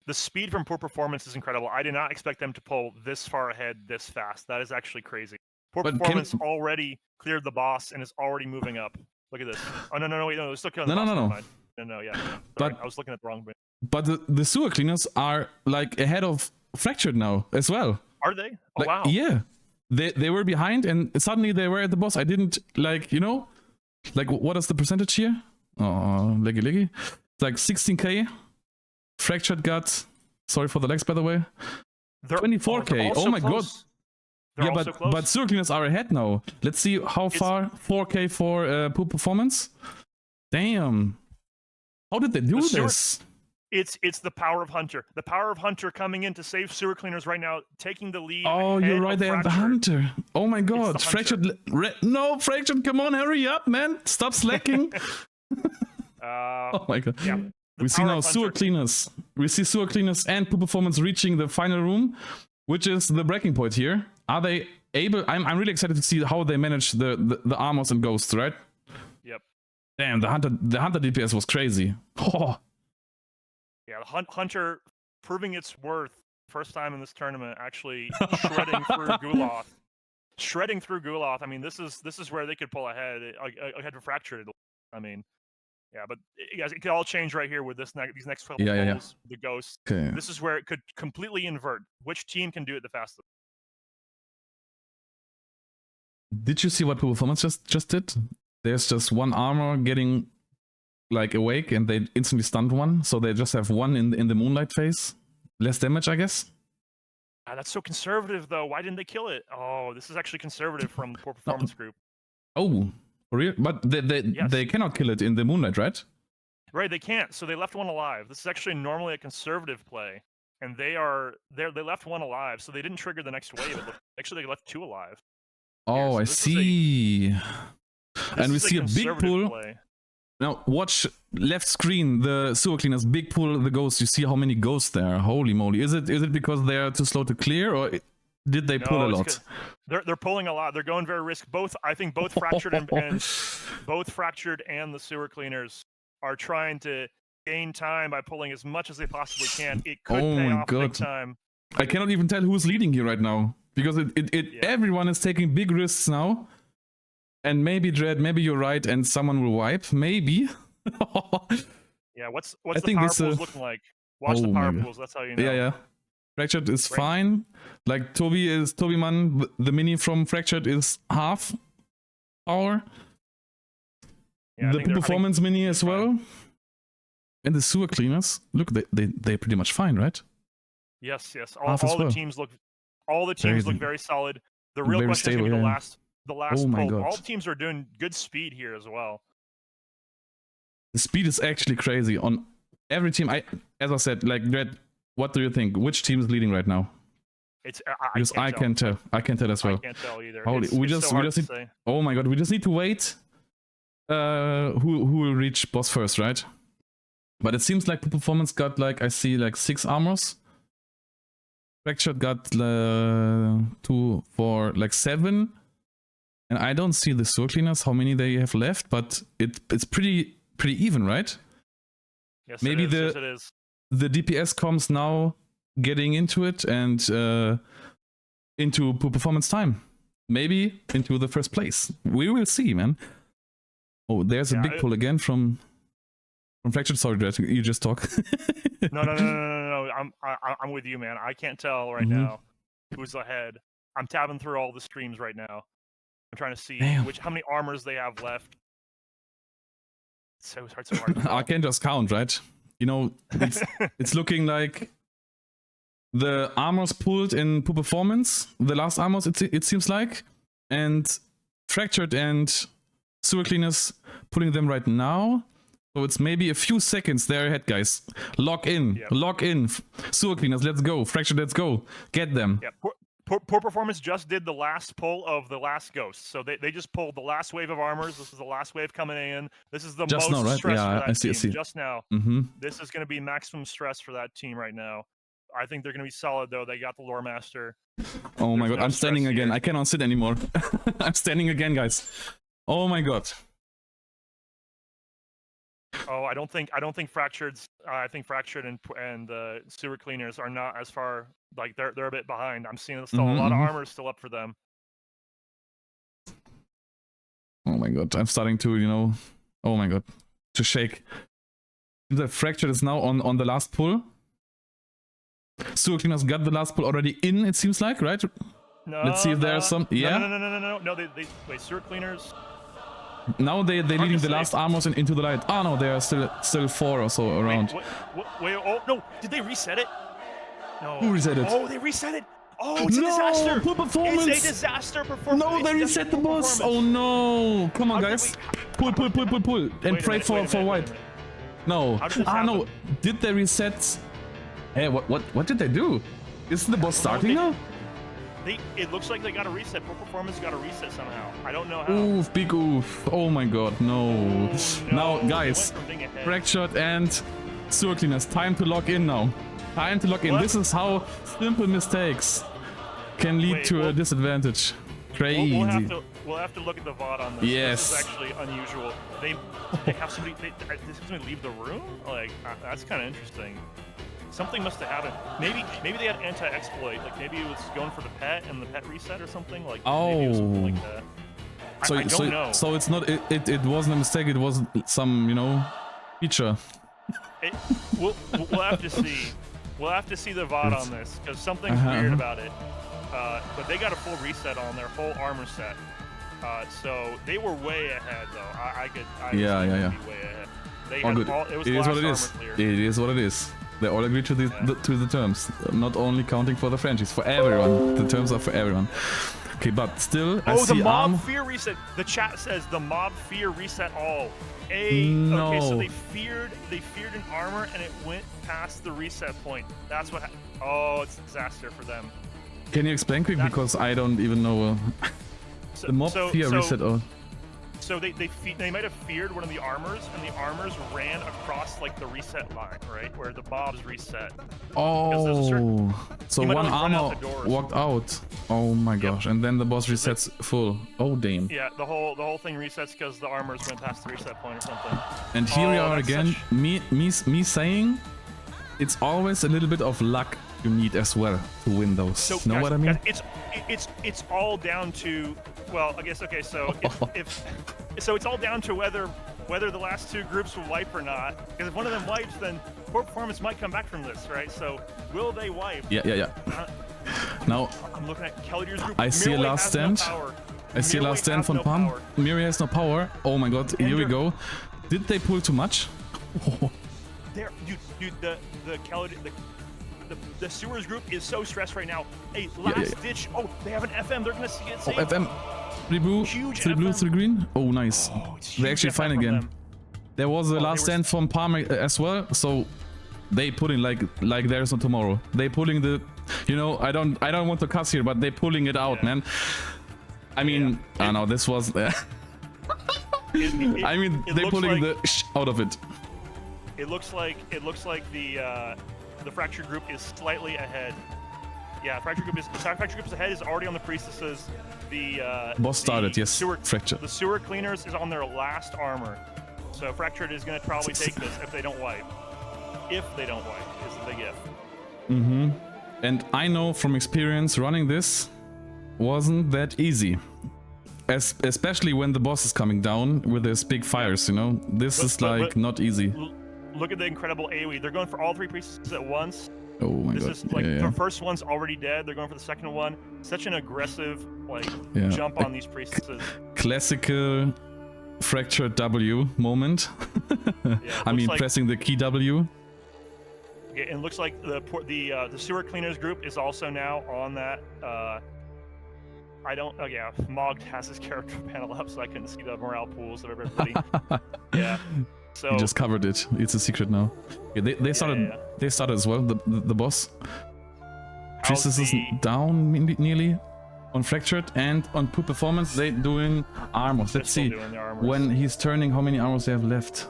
The speed from Poor Performance is incredible. I did not expect them to pull this far ahead this fast. That is actually crazy. Poor Performance already cleared the boss and is already moving up. Look at this. Oh, no, wait, no, they're still killing the boss. No, yeah. Sorry, but I was looking at the wrong bit. But the Sewer Cleaners are, like, ahead of Fractured now as well. Are they? Oh, like, wow. Yeah. They were behind and suddenly they were at the boss. I didn't, like, you know... Like, what is the percentage here? Oh, leggy. It's like 16k. Fractured got... Sorry for the legs, by the way. 24k. Oh my god. Yeah, but Sewer Cleaners are ahead now. Let's see how far. 4k for Poor Performance. Damn. How did they do this? It's the power of Hunter. The power of Hunter coming in to save Sewer Cleaners right now, taking the lead. Oh, you're right. They have the Hunter. Oh my god. Fractured. No, Fractured. Come on, hurry up, man. Stop slacking. Oh my god. Yeah. We see now Sewer Cleaners. We see Sewer Cleaners and Poor Performance reaching the final room, which is the breaking point here. Are they able? I'm really excited to see how they manage the armors and ghosts, right? Yep. Damn, the Hunter DPS was crazy. Oh. Yeah, Hunter proving its worth first time in this tournament, actually shredding through Guloth. I mean, this is where they could pull ahead for Fractured. I mean, yeah, but guys, it could all change right here with these next couple pulls, the Ghost. Okay. This is where it could completely invert. Which team can do it the fastest? Did you see what performance just did? There's just one armor getting like awake, and they instantly stunned one, so they just have one in the moonlight phase. Less damage, I guess. That's so conservative, though. Why didn't they kill it? Oh, this is actually conservative from the poor performance group. Oh, for real? But they cannot kill it in the moonlight, right? Right, they can't. So they left one alive. This is actually normally a conservative play, and they left one alive, so they didn't trigger the next wave. Actually, they left 2 alive. Oh, I see. And we see a big pull. Play. Now watch left screen, the sewer cleaners, big pull the ghosts. You see how many ghosts there are. Holy moly. Is it because they are too slow to clear, or did they pull a lot? They're pulling a lot. They're going very risk. I think both fractured and both fractured and the sewer cleaners are trying to gain time by pulling as much as they possibly can. It could pay off big time. I cannot even tell who's leading here right now, because everyone is taking big risks now. And maybe Dread, maybe you're right, and someone will wipe. Maybe. Yeah, what's the power pools looking like? Watch the power pools. That's how you know. Yeah. Fractured is fine. Like Tobyman, the mini from Fractured is half power. Yeah, the performance mini as well. And the sewer cleaners, look, they're pretty much fine, right? Yes. All the teams look very solid. The real question is going to be the last pull. All teams are doing good speed here as well. The speed is actually crazy on every team. As I said, like, Dread, what do you think? Which team is leading right now? Because I can't tell. I can't tell as well. I can't tell either. We just need, oh my god, we just need to wait. Who will reach boss first, right? But it seems like the performance got, like, I see like 6 armors. Fractured got 2, 4, like 7. And I don't see the sewer cleaners, how many they have left, but it's pretty even, right? Yes, maybe it is. The DPS comms now getting into it and into performance time. Maybe into the first place. We will see, man. Oh, there's a big pull again from Fractured. Sorry, Dred, you just talk. No. I'm with you, man. I can't tell right now who's ahead. I'm tabbing through all the streams right now. I'm trying to see how many armors they have left. It's so hard. I can just count, right? You know, it's looking like the armors pulled in poor performance, the last armors, it seems like, and Fractured and sewer cleaners pulling them right now. So it's maybe a few seconds there ahead, guys. Lock in. Sewer cleaners, let's go. Fractured, let's go. Get them. Yeah. Poor Performance just did the last pull of the last ghost. So they just pulled the last wave of armors. This is the last wave coming in. This is the most stress for that team. I see. Just now. This is going to be maximum stress for that team right now. I think they're going to be solid, though. They got the loremaster. Oh my god, I'm standing again. I cannot sit anymore. I'm standing again, guys. Oh my god. Oh, I don't think Fractured's. I think Fractured and the sewer cleaners are not as far. Like they're a bit behind. I'm seeing still a lot of armor still up for them. Oh my god, I'm starting to, you know, oh my god, to shake. The Fractured is now on the last pull. Sewer cleaners got the last pull already in. It seems like, right? No. Let's see if there's some. Yeah. No. They wait. Sewer cleaners. Now they're leading the last armors into the light. Oh no, there are still 4 or so around. Wait, oh no, did they reset it? No. Who reset it? Oh, they reset it. Oh, it's a disaster. Poor performance. It's a disaster performance. No, they reset the boss. Oh no. Come on, guys. Pull. And pray for wipe. No. No. Did they reset? Hey, what did they do? Isn't the boss starting now? It looks like they got a reset. Poor Performance got a reset somehow. I don't know how. Oof, big oof. Oh my god, no. Now, guys, Fractured and sewer cleaners, time to lock in now. Time to lock in. This is how simple mistakes can lead to a disadvantage. Crazy. We'll have to look at the VOD on this. Yes. This is actually unusual. They have somebody. Did somebody leave the room? Like that's kind of interesting. Something must have happened. Maybe they had anti-exploit. Like maybe it was going for the pet and the pet reset or something. Like maybe it was something like that. I don't know. So it's not. It wasn't a mistake. It was some, you know, feature. We'll have to see. We'll have to see the VOD on this because something's weird about it. But they got a full reset on their whole armor set. So they were way ahead, though. I could Yeah. be way ahead. They All had good. it was It the is last what it is. armor clear. It is what it is. They all agree to the terms, not only counting for the franchise, for everyone. The terms are for everyone. Okay, but still, I Oh, the see mob fear reset. The chat says the mob fear reset all. No. Okay, so they feared an armor and it went past the reset point. That's what. Oh, it's a disaster for them. Can you explain quick, because I don't even know the mob fear reset all. So they might have feared one of the armors, and the armors ran across like the reset line, right, where the mobs reset. Oh, so one armor out walked out. Oh my gosh! And then the boss resets full. Oh damn! Yeah, the whole thing resets because the armors went past the reset point or something. And here we are again. Me saying, it's always a little bit of luck you need as well to win those. So, know guys, what I mean? It's all down to, well, I guess, okay, so so it's all down to whether the last two groups will wipe or not. Because if one of them wipes, then poor performance might come back from this, right? So will they wipe? Yeah. Now I'm looking at Kelly's group. I see a last stand. I see a last stand from Palm. Miri has no power. Oh my god, here we go. Did they pull too much? Dude, the sewers group is so stressed right now. A last ditch. Oh, they have an FM. They're gonna see it. Oh, FM. 3 blue, huge 3 blue, 3 green. Oh, nice. They're actually fine again. There was a last stand from Palm as well, so they put in like there's no tomorrow. They pulling the, you know, I don't want to cuss here, but they pulling it out, man. I mean, I don't know. This was. I mean, they pulling the out of it. It looks like the fractured group is slightly ahead. Yeah, fractured group is ahead. Is already on the priestesses. The boss started. Yes. Fracture. The sewer cleaners is on their last armor. So fractured is going to probably take this if they don't wipe. If they don't wipe is the big if. And I know from experience running this wasn't that easy. Especially when the boss is coming down with his big fires, you know. This is like not easy. Look at the incredible AoE. They're going for all three priestesses at once. Oh my god. This is like the first one's already dead. They're going for the second one. Such an aggressive jump on these priestesses. Classical fractured W moment. I mean, pressing the key W. Yeah, and it looks like the sewer cleaners group is also now on that. Mogged has his character panel up, so I couldn't see the morale pools of everybody. Yeah. So you just covered it. It's a secret now. Yeah, they started. They started as well. The boss. Priestess is down nearly on fractured, and on poor performance they doing armors. Let's see when he's turning how many armors they have left.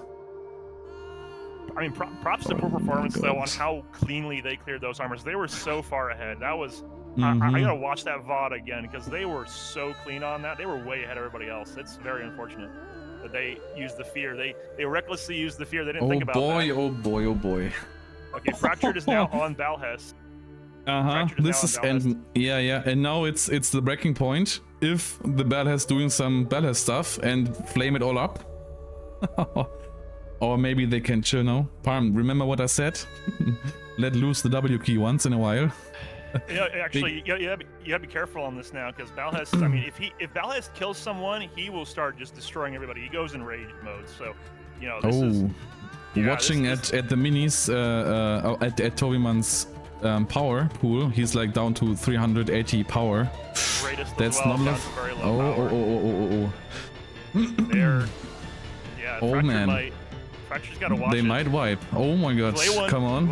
I mean, props to poor performance though on how cleanly they cleared those armors. They were so far ahead. That was. I gotta watch that VOD again because they were so clean on that. They were way ahead of everybody else. It's very unfortunate that they used the fear. They recklessly used the fear. They didn't think about that. Oh boy. Okay, fractured is now on Balhest. This is and and now it's the breaking point. If the Balhest doing some Balhest stuff and flame it all up, or maybe they can chill now. Parm, remember what I said? Let loose the W key once in a while. Yeah, actually, you gotta be careful on this now because Balhest. I mean, if Balhest kills someone, he will start just destroying everybody. He goes in rage mode. So, you know, this is. Watching at the minis at Toviman's power pool, he's like down to 380 power. Greatest That's as well, not enough. very low power. They're, oh man, Fracture's gotta watch they might wipe. Oh my god, come on.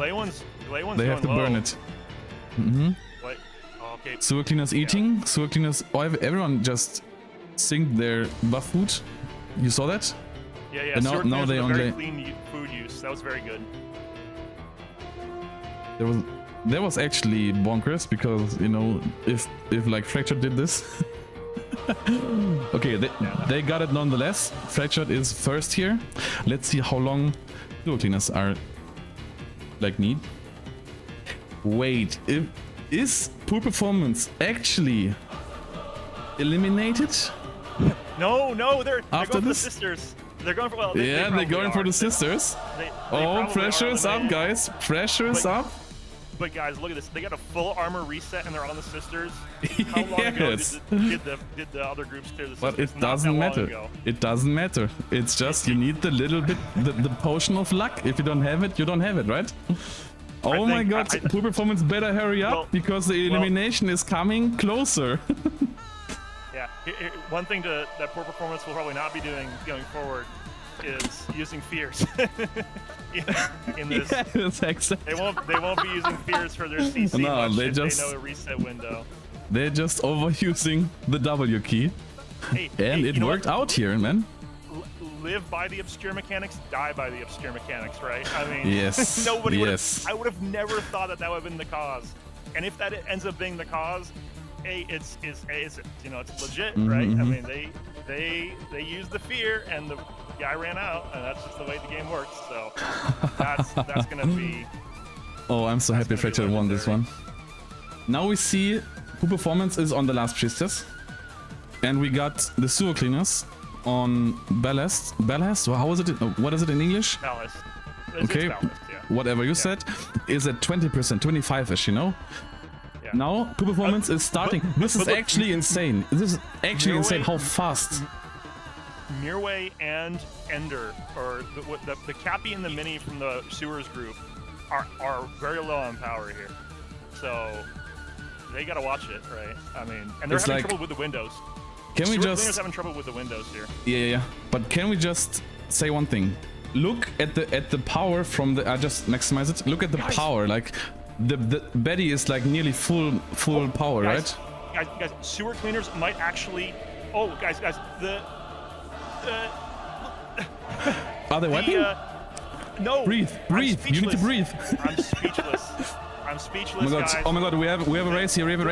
They have to burn it. Okay. Sewer cleaners eating. Sewer cleaners. Oh, everyone just synced their buff food. You saw that? Yeah. And now they only very clean food use. That was very good. There was actually bonkers because, you know, if like Fractured did this. Okay, they got it nonetheless. Fractured is first here. Let's see how long sewer cleaners are like need. Wait, is poor performance actually eliminated? No, they're going for the sisters. They're going for they're going for the sisters. Pressure's up, guys. Pressure's up. But guys, look at this. They got a full armor reset and they're on the sisters. How long ago did the other groups clear the sisters? But it doesn't matter. It doesn't matter. It's just you need the little bit, the potion of luck. If you don't have it, you don't have it, right? Oh my god, poor performance better hurry up because the elimination is coming closer. Yeah, one thing that poor performance will probably not be doing going forward is using fears in this. Yes, exactly. They won't be using fears for their CC no, they know a reset window. They're just overusing the W key. And it worked out here, man. Live by the obscure mechanics, die by the obscure mechanics, right? I mean, yes, nobody I would have never thought that would have been the cause. And if that ends up being the cause, it's legit, right? I mean, they used the fear and the guy ran out, and that's just the way the game works. So that's gonna be. Oh, I'm so happy Fractured won this one. Now we see who performance is on the last priestess, and we got the sewer cleaners on Ballast. Ballast? Well, how is it? What is it in English? Ballast. Okay, it's ballast, yeah. Whatever you said is at 20%, 25ish, you know. Yeah. Now, poor performance is starting. This is actually insane. This is actually insane how fast. Mirway and Ender, or the Cappy and the Mini from the Sewers group, are very low on power here. So they gotta watch it, right? I mean, and they're having trouble with the windows. Can we just having trouble with the windows here? Yeah. But can we just say one thing? Look at the power from the. I just maximize it. Look at the power. Like the Betty is like nearly full power, guys, right? Guys, sewer cleaners might actually. Oh, guys, the. Are they wiping? No. Breathe. You need to breathe. I'm speechless. Guys. Oh my god, we have a race here. The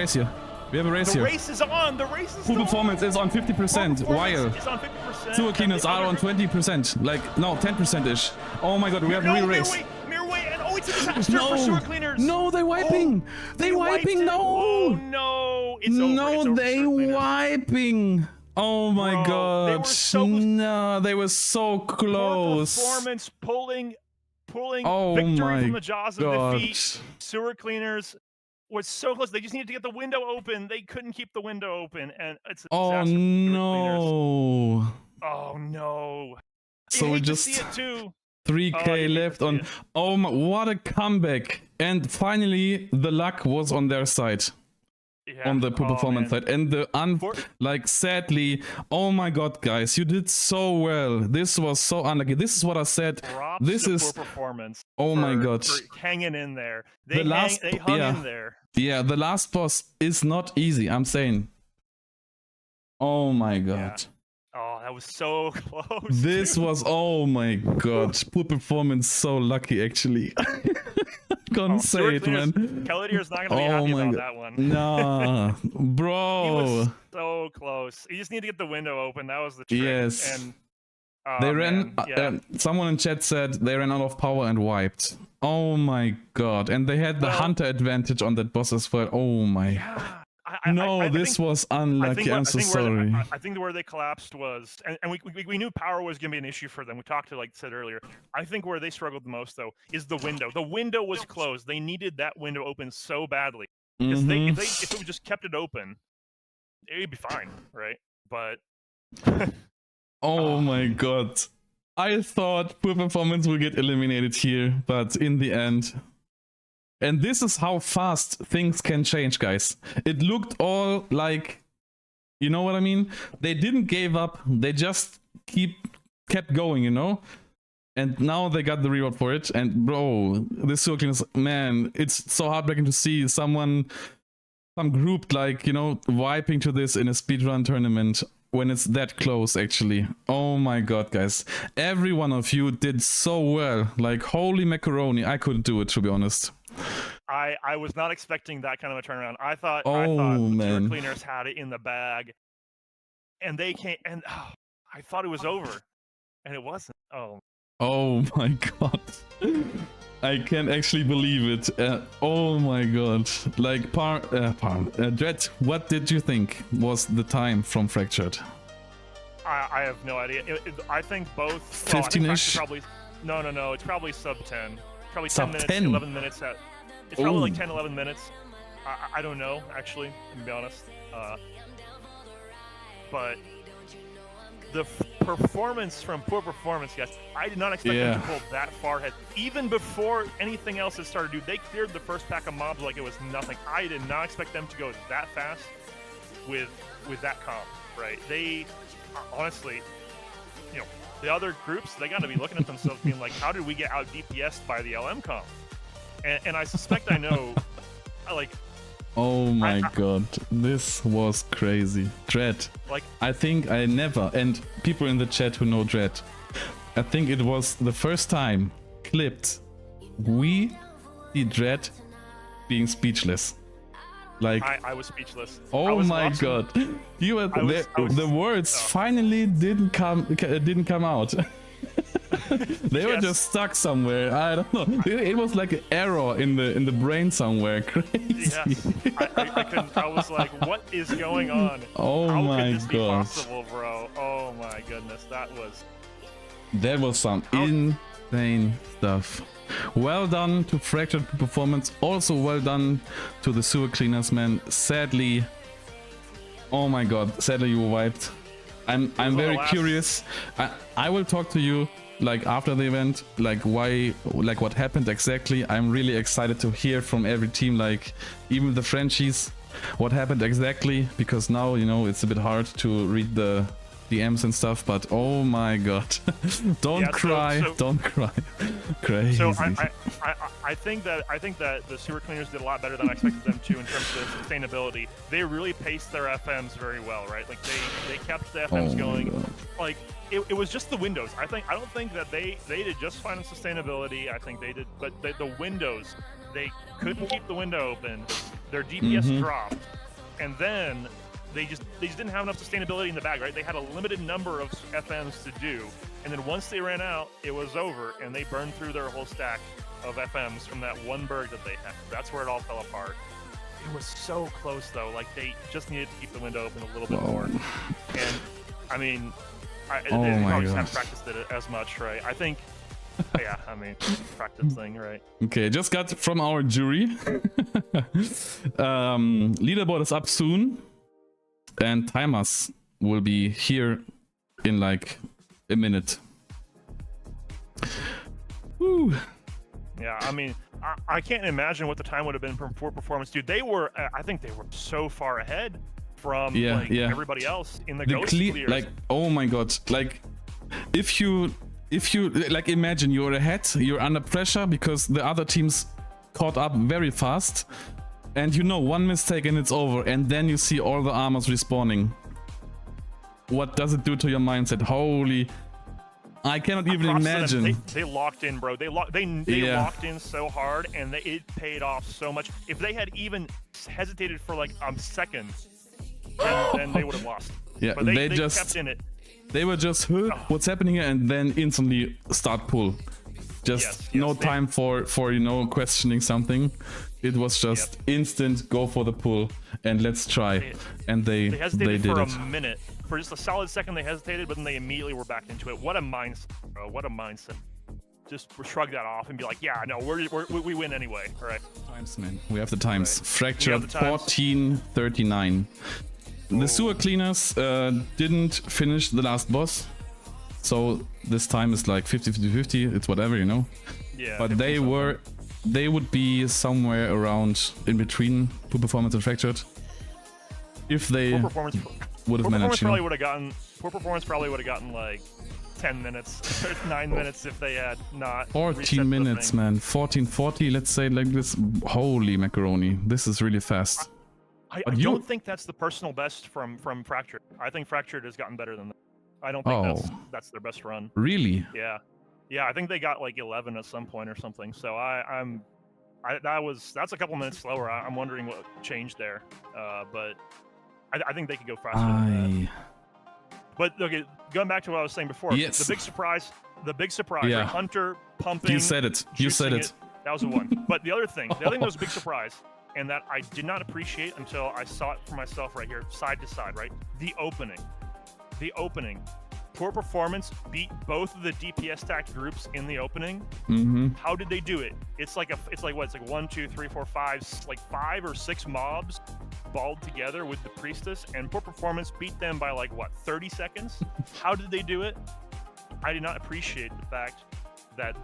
race is on. The race is Full performance is on 50%. While it's on 50%. sewer cleaners are on 20%. Like no, 10%ish. Oh my god, we have a real race. Mirway, and it's a disaster for sewer cleaners. No, they're wiping. They're wiping. No. Oh no. It's over. No, they're wiping. Oh my god. They were so no, they were so close. Performance pulling victory from the jaws of defeat. Sewer cleaners was so close. They just needed to get the window open. They couldn't keep the window open, and it's a disaster. No. Oh no. So we just see it too. 3k left on. Oh my, what a comeback. And finally the luck was on their side. Yeah. On the performance side, and sadly, oh my god, guys, you did so well. This was so unlucky. This is what I said. Props this is poor performance. Oh my god, for hanging in there. They hung in there. Yeah, the last boss is not easy. I'm saying. Oh my god. Yeah. Oh, that was so close. This was, oh my god, poor performance. So lucky, actually. Can't say it, man. Kelladier's not gonna be happy about that one. Nah, bro. He was so close. You just need to get the window open. That was the trick. Yes. And they ran. Someone in chat said they ran out of power and wiped. Oh my god! And they had the hunter advantage on that boss as well. Oh my. Yeah. This was unlucky. I'm so sorry. I think where they collapsed was, and we knew power was going to be an issue for them. We talked to, like said earlier. I think where they struggled the most, though, is the window. The window was closed. They needed that window open so badly. Because if it just kept it open, it'd be fine, right? But oh my god. I thought poor performance would get eliminated here, but in the end. And this is how fast things can change, guys. It looked all like, you know what I mean? They didn't give up. They just kept going, you know? And now they got the reward for it. And bro, this circle is, man, it's so heartbreaking to see some group like, you know, wiping to this in a speedrun tournament when it's that close, actually. Oh my god, guys. Every one of you did so well. Like, holy macaroni. I couldn't do it, to be honest. I was not expecting that kind of a turnaround. I thought the sewer cleaners had it in the bag, and they can't. And I thought it was over, and it wasn't. Oh my god, I can't actually believe it. Oh my god, like Dread, what did you think was the time from Fractured? I have no idea. I think both 15ish. Probably no. It's probably sub 10. Probably sub 10 minutes, 10. 11 minutes at. It's probably like Ooh. 10, 11 minutes. I don't know, actually, to be honest. But the performance from Poor Performance, guys, I did not expect them to pull that far ahead. Even before anything else had started, dude, they cleared the first pack of mobs like it was nothing. I did not expect them to go that fast with that comp, right? They, honestly, you know, the other groups, they got to be looking at themselves being like, how did we get out DPS'd by the LM comp? And I suspect I know, like... Oh my god, this was crazy. Dread. Like, I think I never, and people in the chat who know Dread, I think it was the first time clipped we see Dread being speechless. Like, I was speechless. oh my god, you were the words finally didn't come out. They were just stuck somewhere. I don't know. It was like an error in the brain somewhere. Crazy. Yeah. I couldn't. I was like, "What is going on? Oh How my could this be god. possible, bro? Oh my goodness, that was some insane stuff. Well done to Fractured Performance. Also well done to the sewer cleaners, man. Sadly, oh my god. Sadly, you were wiped. I'm very curious. I will talk to you like after the event, like why, like what happened exactly. I'm really excited to hear from every team, like even the Frenchies, what happened exactly, because now, you know, it's a bit hard to read the DMs and stuff, but oh my god. Don't cry. Don't cry. Crazy. So I think that the sewer cleaners did a lot better than I expected them to in terms of sustainability. They really paced their FMs very well, right? Like they kept the FMs going. Like it was just the windows. I don't think that they did just fine on sustainability. I think they did, but the windows, they couldn't keep the window open. Their DPS dropped, and then they just didn't have enough sustainability in the bag, right? They had a limited number of FMs to do, and then once they ran out, it was over, and they burned through their whole stack of FMs from that one berg that they had. That's where it all fell apart. It was so close, though. Like, they just needed to keep the window open a little bit more. And, I mean, they probably just haven't practiced it as much, right? I think, yeah, I mean, practice thing, right? Okay, just got from our jury. Leaderboard is up soon. And timers will be here in like a minute. Woo. Yeah, I mean, I can't imagine what the time would have been from Poor Performance, dude. They were, I think they were so far ahead from everybody else in the ghost clears. Like, oh my god, like if you like imagine you're ahead, you're under pressure because the other teams caught up very fast. And you know, one mistake and it's over, and then you see all the armors respawning. What does it do to your mindset? Holy, I cannot even imagine. They locked in, bro. They locked in so hard, and it paid off so much. If they had even hesitated for like a second, then they would have lost. Yeah, but they just kept in it. They were just, what's happening here, and then instantly start pull. Just no time for you know, questioning something. It was just instant go for the pull and let's try. And they did for it. A minute. For just a solid second they hesitated, but then they immediately were back into it. What a mindset, bro. What a mindset. Just shrug that off and be like, yeah, no, we win anyway. All right. Times, man. We have the times. Right. Fractured 1439. The sewer cleaners didn't finish the last boss. So this time is like 50-50-50. It's whatever, you know. Yeah. But they would be somewhere around in between Poor Performance and Fractured. If they would have managed, Poor Performance probably would have gotten like 10 minutes or 9 minutes if they had not 14 minutes, man. 1440, let's say like this. Holy macaroni. This is really fast. I don't think that's the personal best from Fractured. I think Fractured has gotten better than that. I don't think that's their best run. Really? Yeah, I think they got like 11 at some point or something. So that's a couple minutes slower. I'm wondering what changed there. But I think they could go faster than that. But okay, going back to what I was saying before, the big surprise, right? Hunter pumping. You said it. That was the one. But the other thing that was a big surprise, and that I did not appreciate until I saw it for myself right here, side to side, right? The opening. Poor Performance beat both of the DPS stacked groups in the opening. How did they do it? It's like what? It's like 1, 2, 3, 4, 5, like 5 or 6 mobs balled together with the priestess, and Poor Performance beat them by like what, 30 seconds? How did they do it? I did not appreciate the fact that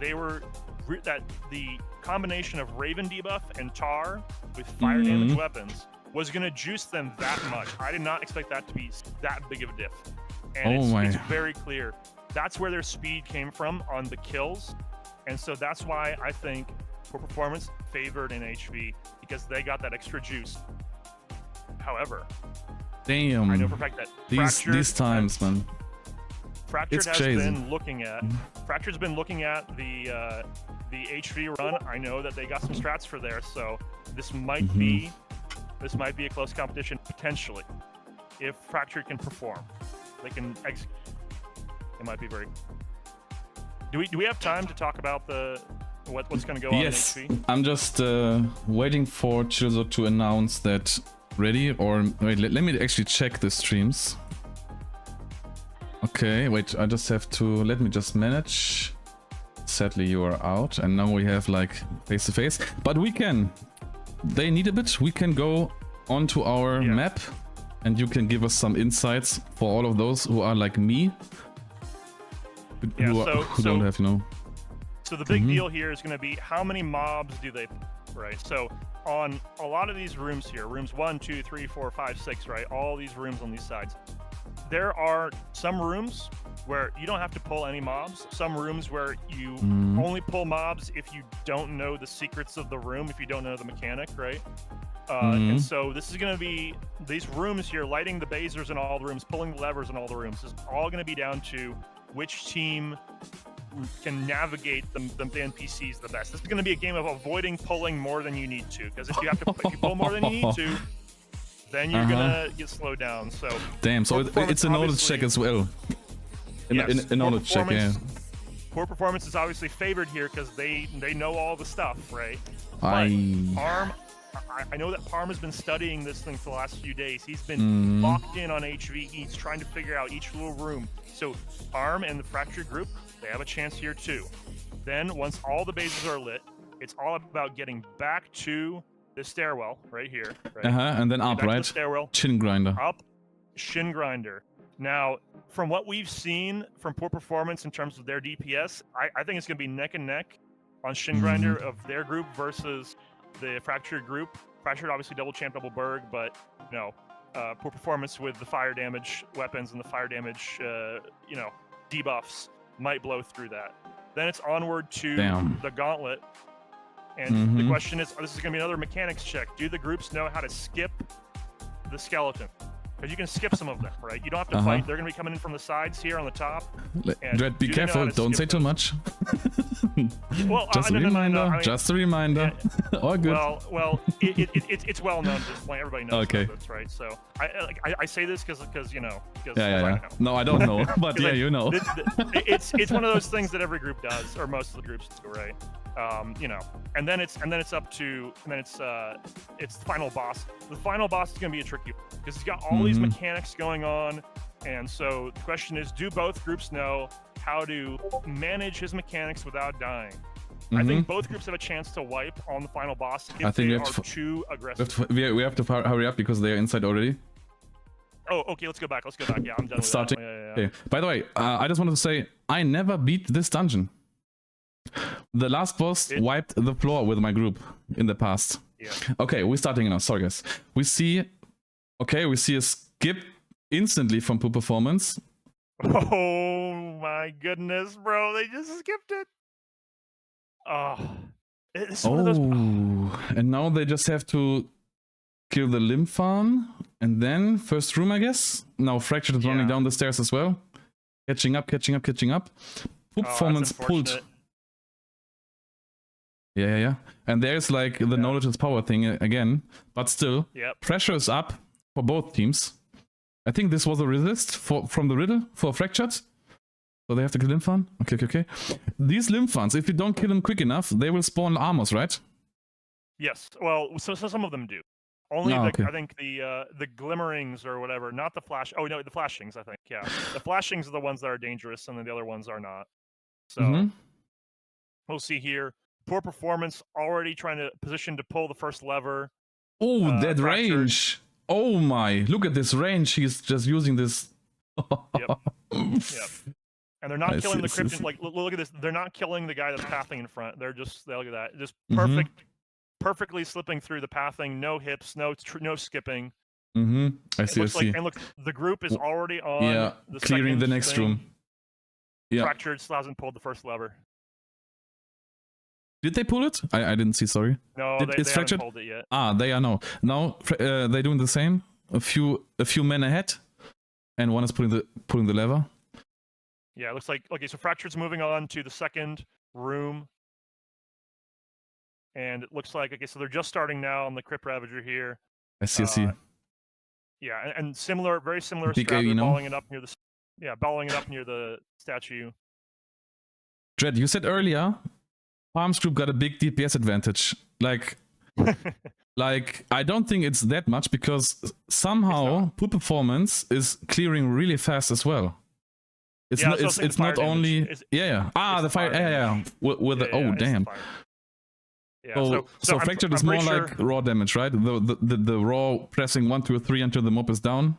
that the combination of Raven debuff and Tar with fire damage weapons was going to juice them that much. I did not expect that to be that big of a diff. And it's very clear. That's where their speed came from on the kills. And so that's why I think Poor Performance favored in HV, because they got that extra juice. However, damn, I know for a fact that these times, man. Fractured has been looking at Fractured's been looking at the HV run. I know that they got some strats for there, so this might be a close competition potentially. If Fractured can perform, they can execute. It might be very. Do we have time to talk about what's going to go on in HV? I'm just waiting for Chilzo to announce that ready. Or wait, let me actually check the streams. Okay, wait, I just have to, let me just manage. Sadly, you are out, and now we have like face-to-face. But we can, they need a bit, we can go onto our map, and you can give us some insights for all of those who are like me. Who don't have, you know. So the big deal here is going to be how many mobs do they, right? So on a lot of these rooms here, rooms 1, 2, 3, 4, 5, 6, right? All these rooms on these sides. There are some rooms where you don't have to pull any mobs. Some rooms where you only pull mobs if you don't know the secrets of the room, if you don't know the mechanic, right? And so this is going to be, these rooms here, lighting the basers in all the rooms, pulling the levers in all the rooms, is all going to be down to which team can navigate the NPCs the best. This is going to be a game of avoiding pulling more than you need to, because if you pull more than you need to, then you're gonna get slowed down. So damn, so it's a knowledge check as well. A knowledge check, yeah. Poor Performance is obviously favored here because they know all the stuff, right? But Parm, I know that Parm has been studying this thing for the last few days. He's been locked in on HV. He's trying to figure out each little room. So Parm and the Fractured group, they have a chance here too. Then once all the bases are lit, it's all about getting back to the stairwell right here. Right? And then up, right? Stairwell. Chin grinder. Up, shin grinder. Now, from what we've seen from Poor Performance in terms of their DPS, I think it's going to be neck and neck on shin grinder of their group versus the Fractured group. Fractured obviously double champ, double burg, but you know, Poor Performance with the fire damage weapons and the fire damage, you know, debuffs might blow through that. Then it's onward to the gauntlet. And the question is, this is going to be another mechanics check. Do the groups know how to skip the skeleton? Because you can skip some of them, right? You don't have to fight. They're going to be coming in from the sides here on the top. Dread, be careful. Don't say too much. Well, just a reminder. I mean, just a reminder. All good. Well, it's well known at this point. Everybody knows this, right? So I say this because you know. Yeah. No, I don't know, but yeah, you know. It's one of those things that every group does, or most of the groups do, right? You know, and then it's the final boss. The final boss is going to be a tricky one because he's got all these mechanics going on, and so the question is, do both groups know how to manage his mechanics without dying? I think both groups have a chance to wipe on the final boss if they are too aggressive. We have to hurry up because they are inside already. Oh, okay, let's go back. Yeah, I'm done with starting. that. Yeah. Okay. By the way, I just wanted to say, I never beat this dungeon. The last boss wiped the floor with my group in the past. Yeah. Okay, we're starting now. Sorry, guys. We see a skip instantly from Poor Performance. Oh my goodness, bro! They just skipped it. It's one of those. And now they just have to kill the Lymphan, and then first room, I guess. Now Fractured is running down the stairs as well, catching up. Poor Performance pulled. Yeah. And there's like the knowledge is power thing again, but still, pressure is up for both teams. I think this was a resist from the riddle for Fractured. So they have to kill Lymphan. Okay. These Lymphans, if you don't kill them quick enough, they will spawn armors, right? Yes. Well, so some of them do. Only Oh, the okay. I think the glimmerings or whatever, not the flash. Oh no, the flashings. I think the flashings are the ones that are dangerous, and then the other ones are not. So we'll see here. Poor performance. Already trying to position to pull the first lever. Oh, that Fractured. range. Oh my, look at this range. He's just using this. Yep. Yep. And they're not killing the cryptid. see. Like, look at this. They're not killing the guy that's pathing in front. They're just, look at that. Just Mm-hmm. perfectly slipping through the pathing. No hips, no skipping. Mm-hmm. I see, And look, the group is already on yeah, the clearing second the next thing. room. Yeah. Fractured still hasn't pulled the first lever. Did they pull it? I didn't see, sorry. No, they Fractured? haven't pulled it yet. Ah, they are now. Now they're doing the same. A few men ahead. And one is pulling the lever. Yeah, it looks like, okay, so Fractured's moving on to the second room. And it looks like, okay, so they're just starting now on the Crypt Ravager here. I see. Yeah, and similar, very similar Big strat, AE, balling it up near the statue. Dread, you said earlier, Palms Group got a big DPS advantage. Like, I don't think it's that much because somehow poor performance is clearing really fast as well. It's not only the fire. Yeah. With the damn. Yeah, so Fractured is more like raw damage, right? The raw pressing 1, 2, 3 until the mob is down.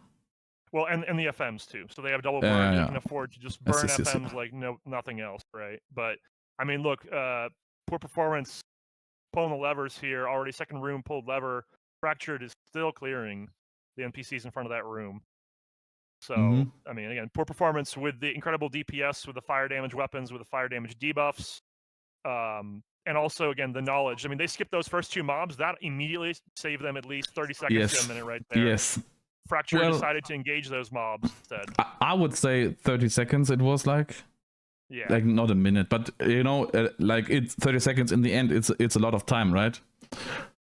Well, and the FMs too. So they have double burn. You can afford to just burn FMs like nothing else, right? But I mean, look, poor performance, pulling the levers here. Already second room pulled lever. Fractured is still clearing the NPCs in front of that room. So I mean, again, poor performance with the incredible DPS, with the fire damage weapons, with the fire damage debuffs. And also, again, the knowledge. I mean, they skipped those first two mobs. That immediately saved them at least 30 seconds to a minute right there. Yes. Fracture decided to engage those mobs instead. I would say 30 seconds it was like. Yeah. Like, not a minute, but, you know, like, it's 30 seconds in the end, it's a lot of time, right?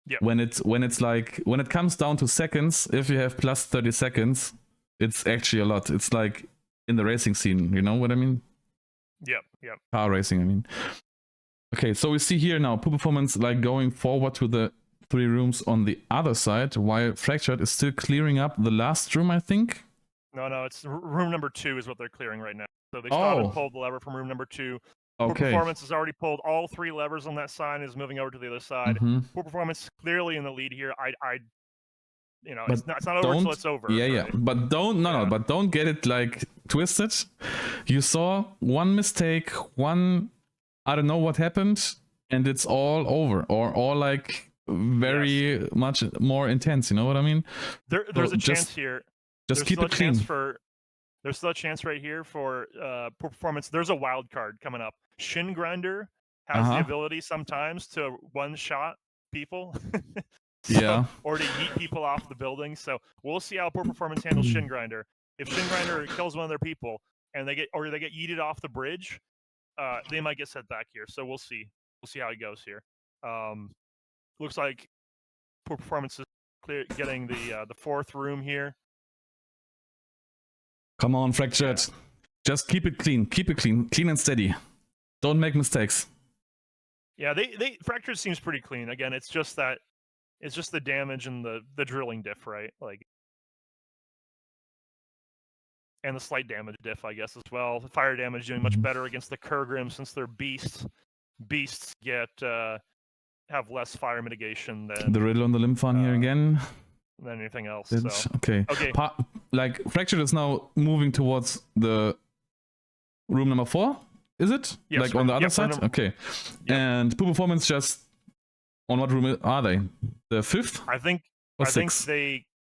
Yeah. When it comes down to seconds, if you have plus 30 seconds, it's actually a lot. It's like in the racing scene, you know what I mean? Yep. Car racing, I mean. Okay, so we see here now poor performance like going forward to the 3 rooms on the other side, while Fractured is still clearing up the last room, I think. No, it's room number 2 is what they're clearing right now. So they still haven't pulled the lever from room number 2. Poor performance has already pulled all 3 levers on that side and is moving over to the other side. Poor performance clearly in the lead here. You know, it's not over until it's over. Yeah. But don't get it like twisted. You saw one mistake, I don't know what happened, and it's all over, or all like very much more intense. You know what I mean? There's a chance here. Just keep it clean. There's still a chance right here for poor performance. There's a wild card coming up. Shin Grinder has the ability sometimes to one-shot people. Or to yeet people off the building. So we'll see how poor performance handles Shin Grinder. If Shin Grinder kills one of their people and they get yeeted off the bridge, they might get set back here. So we'll see. We'll see how it goes here. Looks like poor performance is getting the 4th room here. Come on, Fractured. Just keep it clean. Keep it clean and steady. Don't make mistakes. Yeah, Fractured seems pretty clean. Again, it's just the damage and the drilling diff, right? Like, and the slight damage diff, I guess, as well. The fire damage doing much better against the Kurgrim since they're beasts. Beasts have less fire mitigation than the riddle on the limb fan here again. Than anything else. So. Okay. Like Fractured is now moving towards the room number 4. Is it? Yes, like on the other side? Okay. Yep. And poor performance just on what room are they? The 5th? I think 6th?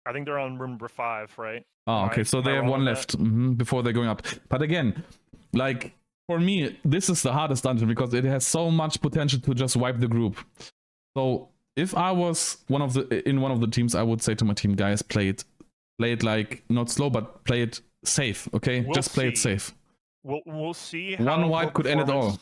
I think they're on room number 5, right? Oh, okay. So they have one left before they're going up. But again, like for me, this is the hardest dungeon because it has so much potential to just wipe the group. So if I was in one of the teams, I would say to my team, guys, play it like not slow, but play it safe. Okay, just play it safe. We'll see. One wipe could end it all.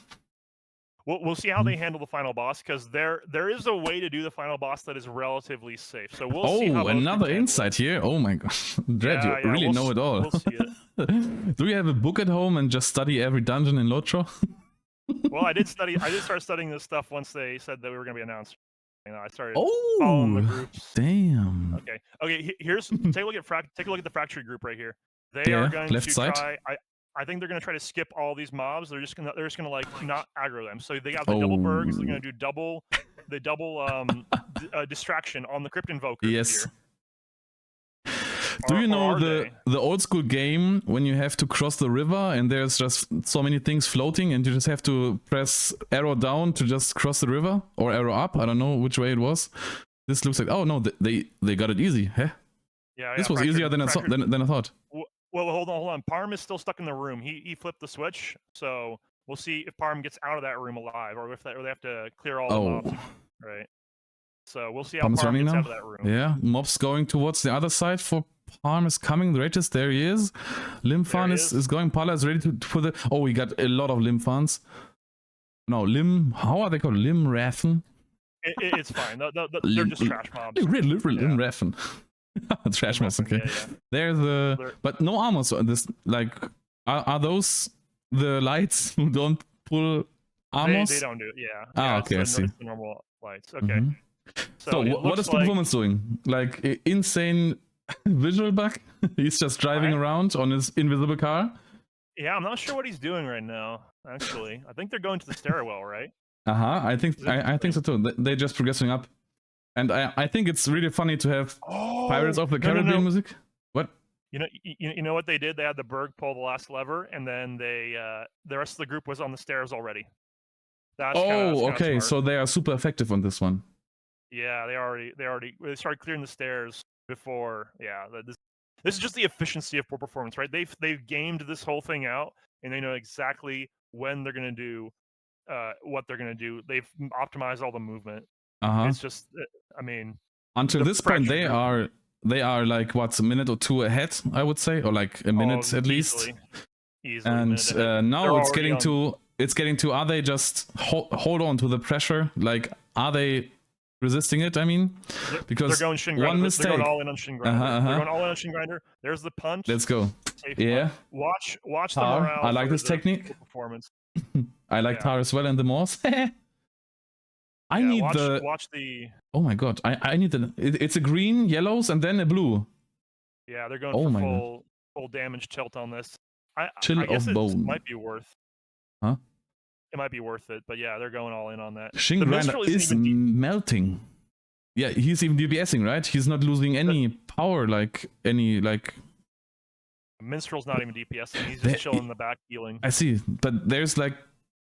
We'll see how they handle the final boss, because there is a way to do the final boss that is relatively safe. So we'll see how another insight here. Oh my god, Dread, you really know it all. We'll see it. Do you have a book at home and just study every dungeon in Lotro? Well, I did start studying this stuff once they said that we were going to be announced. I started following the groups. Damn. Okay. Here's take a look at the Fracture group right here. They are going left to side. try. I think they're going to try to skip all these mobs. They're just gonna like not aggro them. So they got the double burgs. They're gonna do double distraction on the Crypt Invokers. Yes. Here. Do you know the old school game when you have to cross the river and there's just so many things floating and you just have to press arrow down to just cross the river or arrow up? I don't know which way it was. This looks like no, they got it easy. Huh? Yeah. This was easier than I thought. Well, hold on. Parm is still stuck in the room. He flipped the switch, so we'll see if Parm gets out of that room alive, or if they have to clear all the mobs. Right. So we'll see how Parm gets out of that room. Yeah, mobs going towards the other side. For Parm is coming. The Regis, there he is. Limfan is going. Pala is ready for the. Oh, we got a lot of Limfans. No, how are they called? Limrathen? It's fine. They're just trash mobs. Limrathen. Trash mobs, okay. Yeah. There's but no armor. So this, like, are those the lights who don't pull armors? They don't do it, yeah. Okay, I see. It's the normal lights. Okay. So what is the performance doing? Like, insane visual bug? He's just driving around on his invisible car? Yeah, I'm not sure what he's doing right now, actually. I think they're going to the stairwell, right? I think so too. They're just progressing up. And I think it's really funny to have Pirates of the Caribbean music. What? You know what they did? They had the Berg pull the last lever, and then the rest of the group was on the stairs already. That's okay. Smart. So they are super effective on this one. Yeah, they started clearing the stairs before. Yeah, this is just the efficiency of poor performance, right? They've gamed this whole thing out, and they know exactly when they're gonna do what they're gonna do. They've optimized all the movement. It's just, I mean, until this point they are like a minute or two ahead, I would say, or like a minute at least. Easily. And now it's getting to are they just hold on to the pressure? Like, are they resisting it? I mean, because they're going Shin Grinder. One mistake. They're going all in on Shin Grinder. They're going all in on Shin Grinder. There's the punch. Let's go. Safe yeah. Watch the morale. I like this technique. Performance. I like Tar as well and the Morse. I need watch the. Oh my god! I need it's a green, yellows, and then a blue. Yeah, they're going for full damage tilt on this. I guess it might be worth. Huh? It might be worth it, but yeah, they're going all in on that. Shin Grinder is melting. Yeah, he's even DPSing, right? He's not losing any power, Minstrel's not even DPSing. He's just chilling in the back healing. I see, but there's like.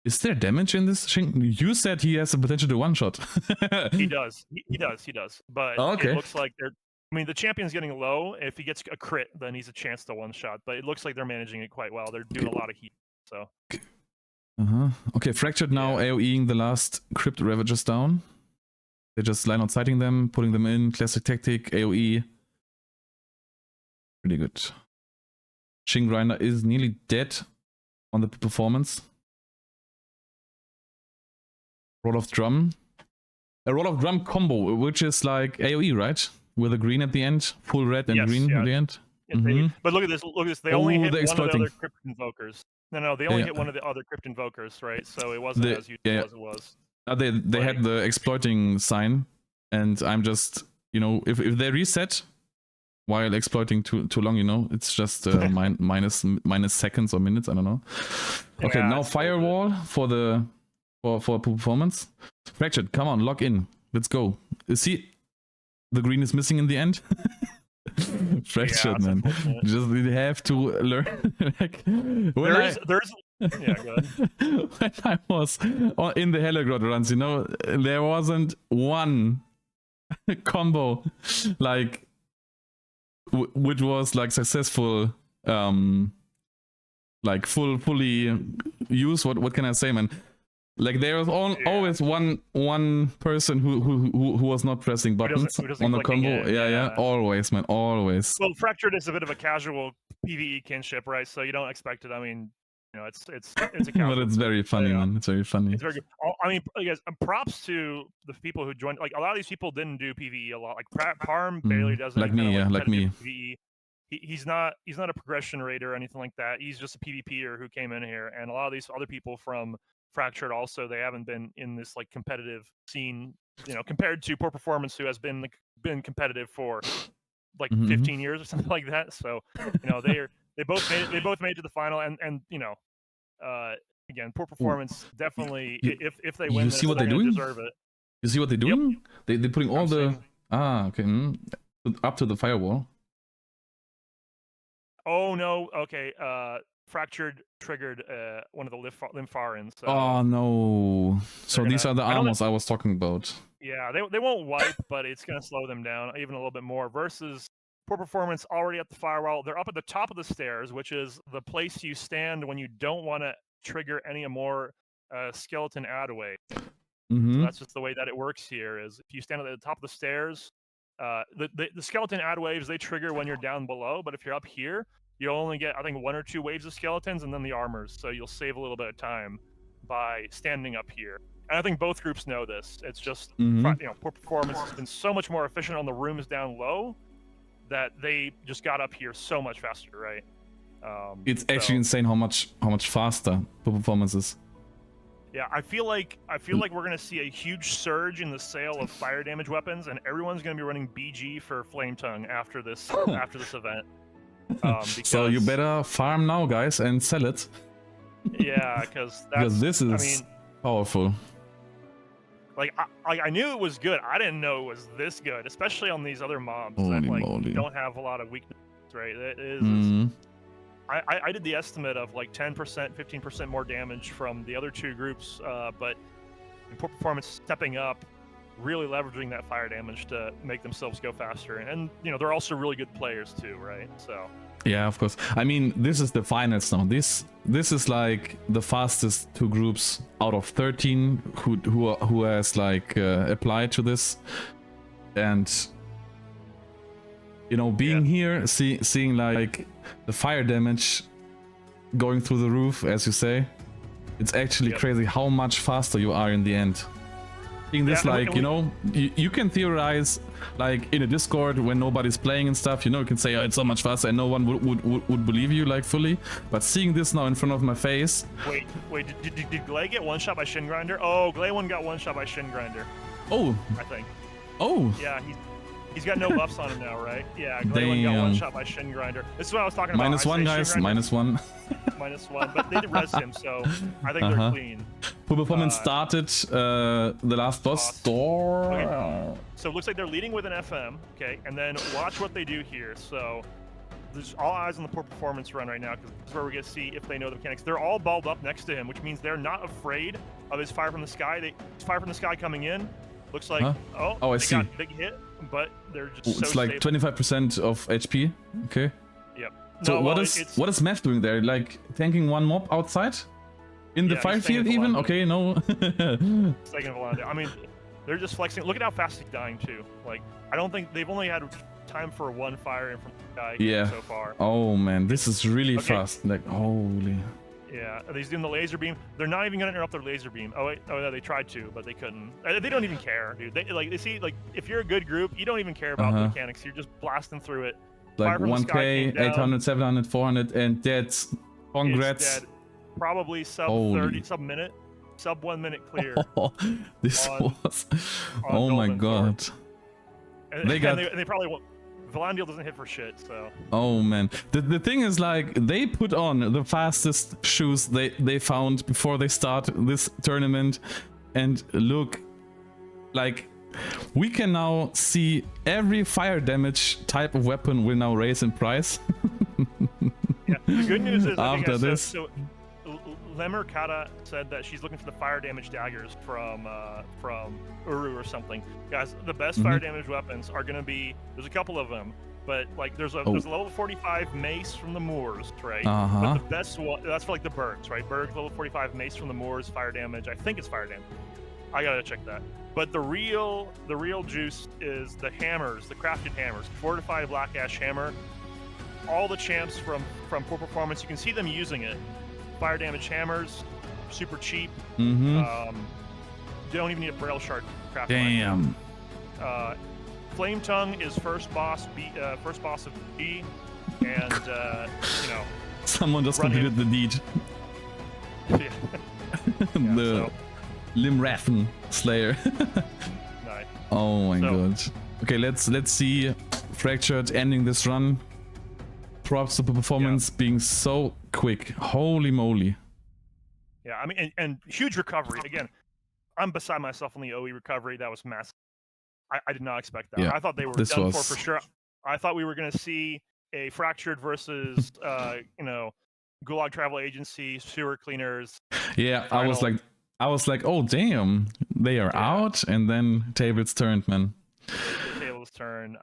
Is there damage in this? You said he has the potential to one-shot. He does. He does. But it looks like they're... I mean, the champion's getting low. If he gets a crit, then he's a chance to one-shot. But it looks like they're managing it quite well. They're doing a lot of heat, so... Okay, Fractured now AoEing the last Crypt Ravagers down. They're just line out sighting them, pulling them in. Classic tactic, AoE. Pretty good. Shin Grinder is nearly dead on the performance. Roll of Drum. A Roll of Drum combo, which is like AoE, right? With a green at the end, full red and green at the end. But look at this. They only hit one of the other Crypt Invokers. No, they only hit one of the other Crypt Invokers, right? So it wasn't as useful as it was. They had the exploiting sign, and I'm just, if they reset while exploiting too long, it's just minus seconds or minutes, I don't know. Okay, now Firewall for performance. Fractured, come on, lock in. Let's go. See, the green is missing in the end. Fractured, man. Just have to learn. There's yeah, go ahead. When I was in the Hellegrod runs, there wasn't one combo like which was like successful, like fully used. What can I say, man? Like there was always one person who was not pressing buttons on the combo. Yeah, always, man, always. Well, Fractured is a bit of a casual PvE kinship, right? So you don't expect it. I mean, it's a casual. But it's very funny, man. It's very funny. It's very good. I mean, guys, props to the people who joined. Like a lot of these people didn't do PvE a lot. Like Parm barely does. Like me, like me. PvE. He's not a progression raider or anything like that. He's just a PvPer who came in here, and a lot of these other people from Fractured also, they haven't been in this like competitive scene, you know, compared to Poor Performance, who has been competitive for like 15 years or something like that. So, you know, they both made it to the final, and you know, again, Poor Performance definitely, if they win, you this, see what they're they're gonna doing? deserve it. You see what they're doing? They're putting all the okay, up to the firewall. Oh no, okay. Fractured triggered one of the Lympharans. So oh no! So these are the armors I was talking about. Yeah, they won't wipe, but it's gonna slow them down even a little bit more. Versus Poor Performance already at the firewall. They're up at the top of the stairs, which is the place you stand when you don't want to trigger any more skeleton add-away. So that's just the way that it works here. Is if you stand at the top of the stairs, the skeleton add waves, they trigger when you're down below, but if you're up here, you'll only get, I think, 1 or 2 waves of skeletons and then the armors, so you'll save a little bit of time by standing up here. And I think both groups know this. It's just, you know, Poor Performance has been so much more efficient on the rooms down low that they just got up here so much faster, right? It's actually insane how much faster Poor Performance is. Yeah, I feel like we're gonna see a huge surge in the sale of fire damage weapons, and everyone's gonna be running BG for Flame Tongue after this event. So you better farm now, guys, and sell it. Yeah, because this is powerful. Like I knew it was good. I didn't know it was this good, especially on these other mobs that like don't have a lot of weaknesses, right? It is. I did the estimate of like 10%, 15% more damage from the other 2 groups, but Poor Performance stepping up, really leveraging that fire damage to make themselves go faster. And you know, they're also really good players too, right? So yeah, of course. I mean, this is the finals now. This is like the fastest 2 groups out of 13 who has like applied to this, and you know, being here, seeing like the fire damage going through the roof, as you say, it's actually crazy how much faster you are in the end. Seeing this, like, you know, you can theorize, like, in a Discord when nobody's playing and stuff, you know, you can say, oh, it's so much faster, and no one would believe you, like, fully. But seeing this now in front of my face... Wait, did Glay get one-shot by Shin Grinder? Oh, Glay one got one-shot by Shin Grinder. Oh. I think. Oh. Yeah, he's got no buffs on him now, right? Yeah, Glay one got one shot by Shin Grinder. This is what I was talking about. -1, guys. -1. -1, but they did res him, so I think they're clean. Poor Performance started the last boss door. Okay. So it looks like they're leading with an FM, okay? And then watch what they do here. So there's all eyes on the Poor Performance run right now, because this is where we're going to see if they know the mechanics. They're all balled up next to him, which means they're not afraid of his fire from the sky. His fire from the sky coming in. Looks like, I see. Got a big hit, but they're just it's like 25% of HP. Okay. Yep. So what is Meth doing there? Like tanking 1 mob outside? In the fire field even? Okay, no. Second Valandil. I mean, they're just flexing. Look at how fast he's dying too. Like, I don't think they've only had time for 1 fire in from the guy so far. Oh man, this is really fast. Like, holy. Yeah, he's doing the laser beam. They're not even gonna interrupt their laser beam. Oh wait, no, they tried to, but they couldn't. They don't even care, dude. They see, like, if you're a good group, you don't even care about the mechanics. You're just blasting through it. Like 1k, 800, 700, 400, and that's congrats. Dead. Probably sub 30, sub 1 minute clear. This was. Oh my god. And they probably won't. Valandil doesn't hit for shit, so. Oh man, the thing is, like, they put on the fastest shoes they found before they start this tournament, and look, like, we can now see every fire damage type of weapon will now raise in price. Yeah, the good news is after this. So Lemmer Kata said that she's looking for the fire damage daggers from Uru or something. Guys, the best fire damage weapons are gonna be, there's a couple of them, but like there's a level 45 mace from the Moors, right? But the best one, that's for like the Bergs, right? Bergs level 45 mace from the Moors, fire damage. I think it's fire damage. I gotta check that. But the real juice is the hammers, the crafted hammers. Fortified Black Ash Hammer. All the champs from Poor Performance, you can see them using it. Fire damage hammers, super cheap. Don't even need a braille shard craft. Damn. Flame Tongue is first boss of B, and you know. Someone just completed the deed. Yeah. the Limrathen Slayer. Nice. Oh my god. Okay, let's see Fractured ending this run. Props to the performance being so quick. Holy moly. Yeah, I mean, and huge recovery. Again, I'm beside myself on the OE recovery. That was massive. I did not expect that. Yeah, I thought they were done for sure. I thought we were going to see a Fractured versus, you know, Gulag Travel Agency, sewer cleaners. Yeah, final. I was like, oh damn, they are out, and then tables turned, man. The tables turn.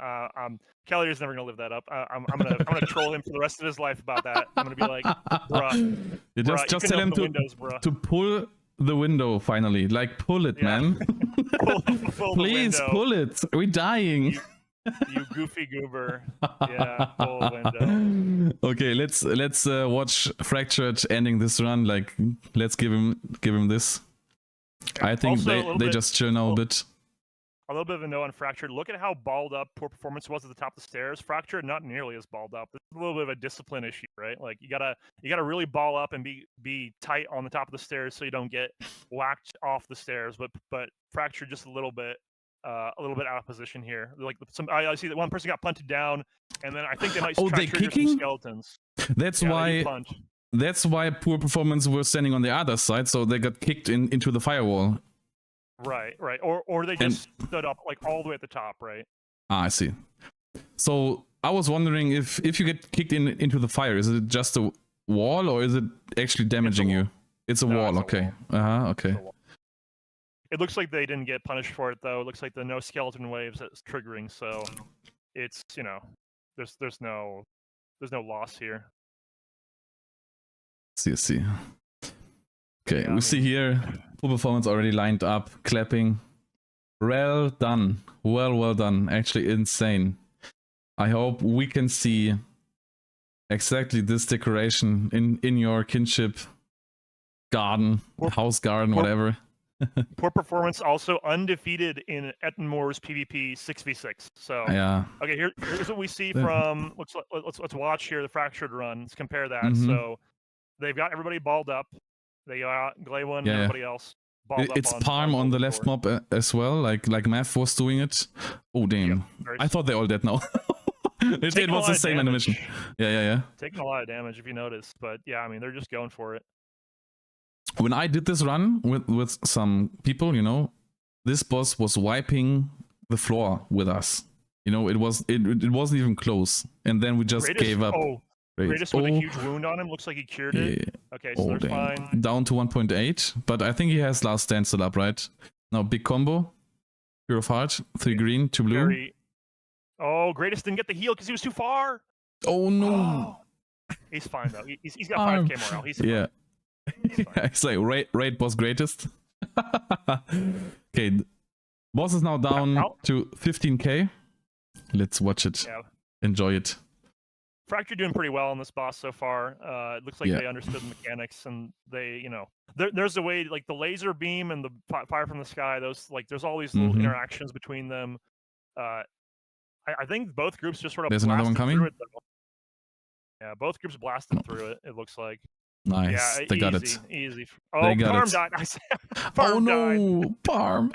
Kelly is never gonna live that up. I'm gonna troll him for the rest of his life about that. I'm gonna be like, bruh, you just tell him to pull the window finally. Like, pull it, man. pull Please pull it. We're dying. You goofy goober. Yeah, pull the window. Okay, let's watch Fractured ending this run. Like, let's give him this. I think also, they just chill now a bit. A little bit of a note on Fractured. Look at how balled up poor performance was at the top of the stairs. Fractured not nearly as balled up. This is a little bit of a discipline issue, right? Like you gotta really ball up and be tight on the top of the stairs so you don't get whacked off the stairs. But Fractured just a little bit out of position here. Like I see that one person got punted down, and then I think they might try to trigger some skeletons. That's why poor performance were standing on the other side, so they got kicked into the firewall. Right. Or they just stood up like all the way at the top, right? Ah, I see. So I was wondering if you get kicked into the fire, is it just a wall or is it actually damaging you? It's a wall, okay. Okay. It looks like they didn't get punished for it though. It looks like the no skeleton waves that's triggering, so it's, you know, there's no loss here. See. Okay, we see here full performance already lined up, clapping. Well done. Well done. Actually insane. I hope we can see exactly this decoration in your kinship garden, house garden, whatever. Poor performance also undefeated in Ettenmoor's PvP 6v6. So yeah. Okay, here's what we see from let's watch here the Fractured run. Let's compare that. So they've got everybody balled up. They got Glaywin and everybody else balled up. It's Palm on the left mob as well, like Math was doing it. Oh damn. Yeah, I thought they're all dead now. it was the same animation. Yeah. Taking a lot of damage if you notice, but yeah, I mean they're just going for it. When I did this run with some people, you know, this boss was wiping the floor with us. You know, it wasn't even close, and then we just gave up. Greatest with a huge wound on him. Looks like he cured it. Okay, so they're fine. Down to 1.8, but I think he has last stand still up, right? Now, big combo. Pure of Heart, 3 green, 2 blue. Greatest didn't get the heal because he was too far. Oh, no. He's fine, though. He's got 5k morale. He's fine. It's like raid boss greatest. Okay, boss is now down to 15k. Let's watch it. Yeah. Enjoy it. Fractured doing pretty well on this boss so far. It looks like they understood the mechanics, and they, you know, there's a way, like the laser beam and the fire from the sky. There's all these little interactions between them. I think both groups just sort of. There's another one coming. Yeah, both groups blasted through it. It looks like. Nice, yeah, they got it. Easy. Oh, Parm died. Parm died. Parm.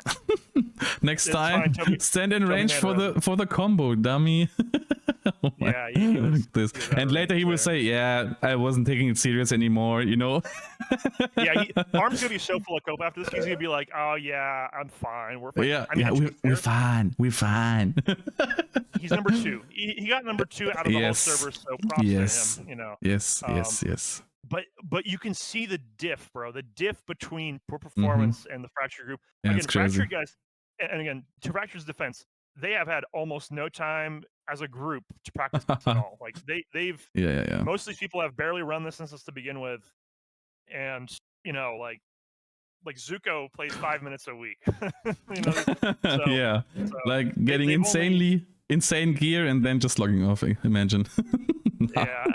Next time, stand in range for the combo, dummy. Yeah, and later he will say, "Yeah, I wasn't taking it serious anymore," you know. Yeah, Parm's gonna be so full of cope after this. He's gonna be like, "Oh yeah, I'm fine. We're fine." Yeah, we're fine. We're fine. He's number 2. He got number 2 out of the whole server, so props to him. You know. Yes. But you can see the diff, bro. The diff between poor performance and the Fractured group. Yeah, again, Fractured guys, and again, to Fractured's defense, they have had almost no time as a group to practice this at all. Like they've most of these people have barely run this instance to begin with, and you know, like Zuko plays 5 minutes a week. You know, like getting insane gear and then just logging off. Imagine. Yeah,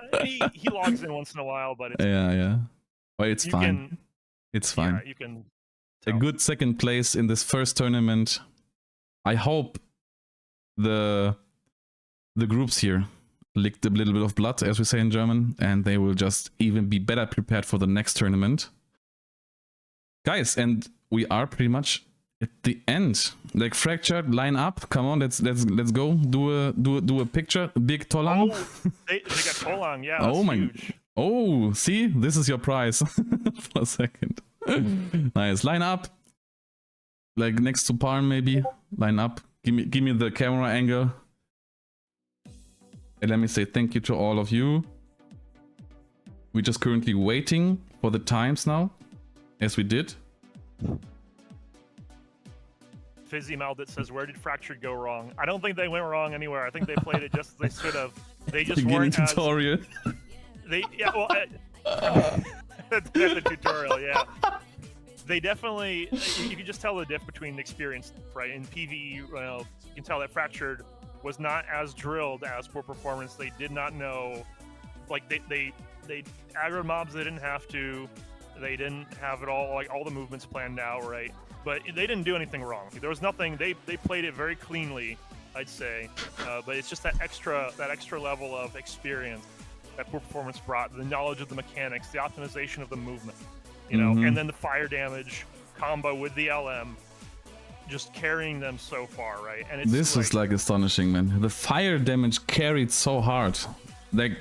he logs in once in a while, but it's but it's fine. It's fine. Yeah, you can tell. A good second place in this first tournament. I hope the groups here licked a little bit of blood, as we say in German, and they will just even be better prepared for the next tournament. guys, and we are pretty much at the end. Like fractured, line up. Come on, let's go. Do a picture. Big Tolang. Oh, they got Tolang. Yeah, Oh that's my. huge. Oh, see, this is your prize for a second. Nice. Line up. Like next to Parm, maybe. Line up. Give me the camera angle. And let me say thank you to all of you. We're just currently waiting for the times now, as we did. Fizzy Mouth that says, "Where did Fractured go wrong?" I don't think they went wrong anywhere. I think they played it just as they should have. They just Beginning weren't tutorial. That's the tutorial. Yeah. They definitely, you can just tell the diff between the experience, right? In PvE, you can tell that Fractured was not as drilled as Poor Performance. They did not know, like they aggroed mobs they didn't have to. They didn't have it all, like all the movements planned out, right? But they didn't do anything wrong. There was nothing. They played it very cleanly, I'd say. But it's just that extra level of experience that Poor Performance brought, the knowledge of the mechanics, the optimization of the movement. You know, and then the fire damage combo with the LM, just carrying them so far, right? And it's this is like astonishing, man. The fire damage carried so hard, like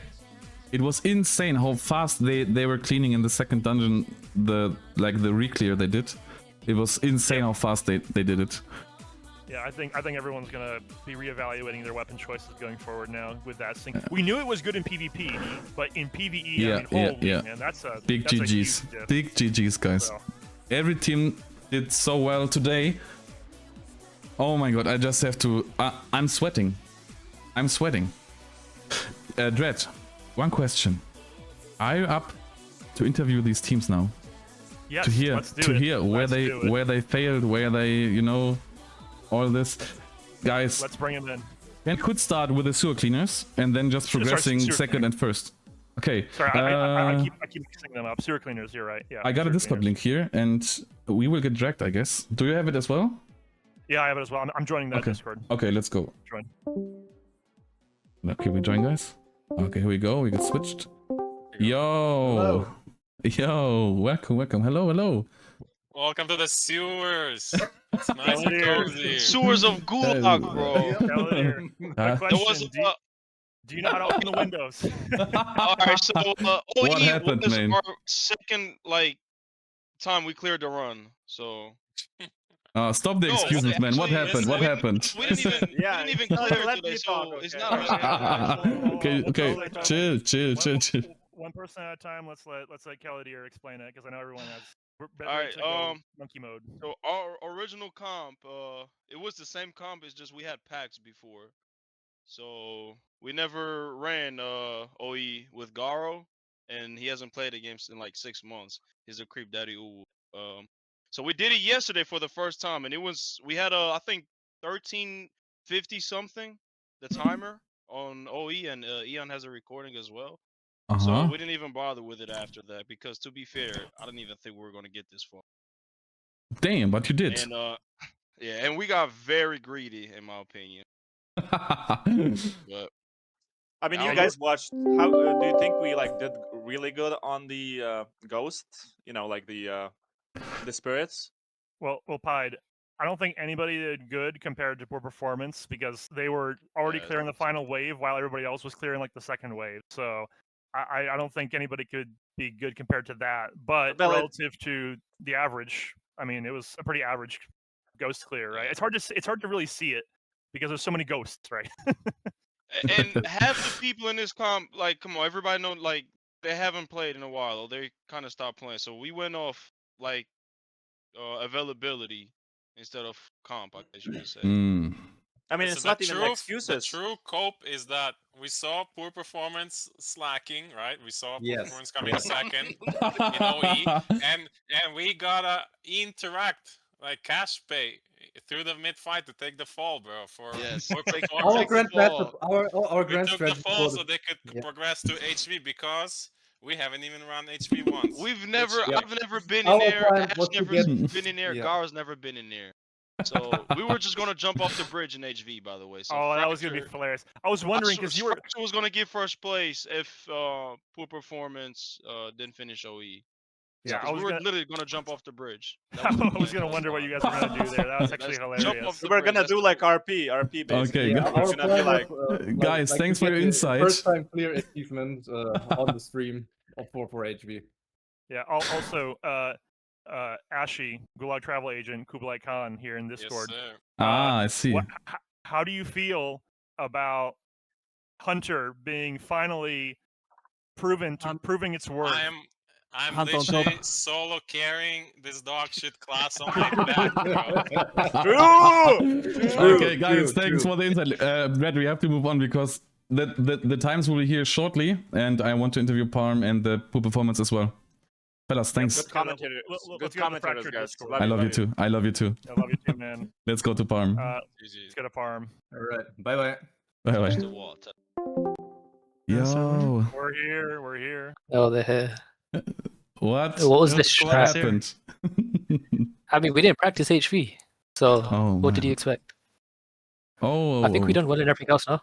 it was insane how fast they were cleaning in the second dungeon. The re-clear they did, it was insane how fast they did it. Yeah, I think everyone's gonna be reevaluating their weapon choices going forward now with that sync. We knew it was good in PvP, but in PvE, man, that's a big GGs, big GGs, guys. So. Every team did so well today. Oh my god, I just have to. I'm sweating. Dread, one question: are you up to interview these teams now? Yes. To hear where they failed, where they all this, guys. Let's bring him in. And could start with the sewer cleaners and then just progressing second and first. Okay. Sorry, I keep mixing them up. Sewer cleaners, you're right. Yeah. I got a Discord link here, and we will get dragged, I guess. Do you have it as well? Yeah, I have it as well. I'm joining that Discord. Okay, let's go. Join. Okay, we join, guys. Okay, here we go. We get switched. Yo. Hello. Yo. Welcome. Hello. Welcome to the sewers. It's nice and cozy. Sewers of Gulag, bro. Do you know how to open the windows? Alright, so what happened, was man? our second time we cleared the run, so stop the excuses, man. What happened? We didn't even clear it today, so it's not okay. Chill. One person at a time. Let's let Kellydeer explain it, because I know everyone has. Alright, monkey mode. So our original comp, it was the same comp, it's just we had packs before. So we never ran OE with Garo, and he hasn't played against in like 6 months. He's a creep daddy. So we did it yesterday for the first time, and we had I think 1350 something, the timer on OE, and Eon has a recording as well. So we didn't even bother with it after that, because to be fair, I didn't even think we were gonna get this far. Damn, but you did. And yeah, and we got very greedy, in my opinion. But I mean, you guys watched. How do you think we did really good on the ghost? Like the spirits. Well, Pied, I don't think anybody did good compared to Poor Performance, because they were already clearing the final wave while everybody else was clearing like the second wave. So I don't think anybody could be good compared to that. But relative to the average, I mean, it was a pretty average ghost clear, right? It's hard to really see it because there's so many ghosts, right? And half the people in this comp, come on, everybody know, they haven't played in a while, or they kind of stopped playing. So we went off availability instead of comp, I guess you could say. I mean, it's not even excuses. The true cope is that we saw Poor Performance slacking, right? We saw Poor Performance coming second in OE, and we gotta interact, like cash pay through the mid fight to take the fall, bro. Our grand strategy. Our grand strategy. The fall so they could progress to HV, because we haven't even run HV once. I've never been in there. Ash never been in there. Gar's never been in there. So we were just gonna jump off the bridge in HV, by the way. So that was gonna be hilarious. I was wondering, because you was gonna get first place if Poor Performance didn't finish OE. Yeah, we were literally gonna jump off the bridge. I was gonna wonder what you guys were gonna do there. That was actually Let's jump hilarious. off the We were bridge, gonna that's do the like plan. RP basically. Okay, Yeah, We're our gonna be plan like, was, Guys, to thanks for get your the insight. First time clear achievement on the stream for HV. Yeah. Also, Ashi, Gulag Travel Agent, Kublai Khan here in Discord. Yes, sir. I see. How do you feel about Hunter being finally proving its worth? I'm Hands on literally top. solo carrying this dog shit class on my back, bro. true. Okay, guys, thanks true. for the insight. Brad, we have to move on because the times will be here shortly, and I want to interview Parm and the poor performance as well. Fellas, thanks. Good commentators. Let's Good go to the commentators, Fractured guys. Discord. Love I you, love you too. I love you too. I love you too, man. Let's go to Parm. Let's go to Parm. All right. Bye bye. Bye bye. The water. Yo, We're here. We're here. Oh, they're here. what? What was this What strat? happened? I mean, we didn't practice HV, so Oh, what did man. you expect? Oh, I think we done well in everything else now.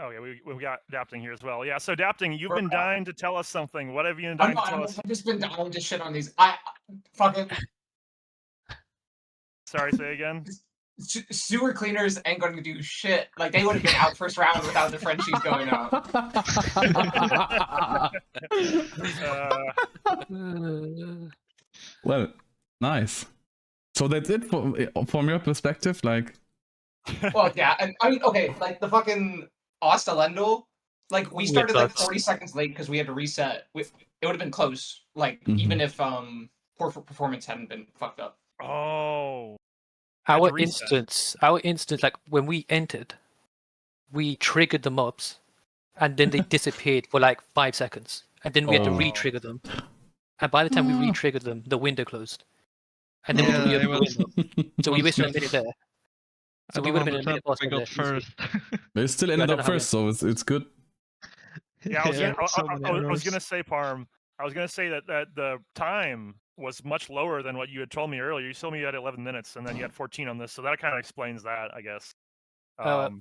Oh yeah, we got Adapting here as well. Yeah, so Adapting, you've been dying to tell us something. What have you been dying to tell us? I've just been dying to shit on these. I fucking Sorry, say again. sewer cleaners ain't going to do shit. Like they would have been out first round without the Frenchies going out. Well, nice. So that's it from your perspective, like. Well, yeah, and I mean, okay, like the fucking Ost Elendil, like we started like sucks. 40 seconds late because we had to reset. It would have been close, like Mhm. even if poor performance hadn't been fucked up. Oh. Our reset. instance, like when we entered, we triggered the mobs, and then they disappeared for like 5 seconds, and then we had to Oh. re-trigger them. And by the time we re-triggered them, the window closed, and then we had to Yeah, reopen it the was- window. So we was wasted a just- minute there. So I we don't would have been a minute understand past we there. got first. They still I ended don't up know how first, so it's good. Yeah, I was Yeah, so gonna, many I was gonna errors. say, Parm. I was gonna say that the time was much lower than what you had told me earlier. You told me you had 11 minutes, and then you had 14 on this, so that kind of explains that, I guess.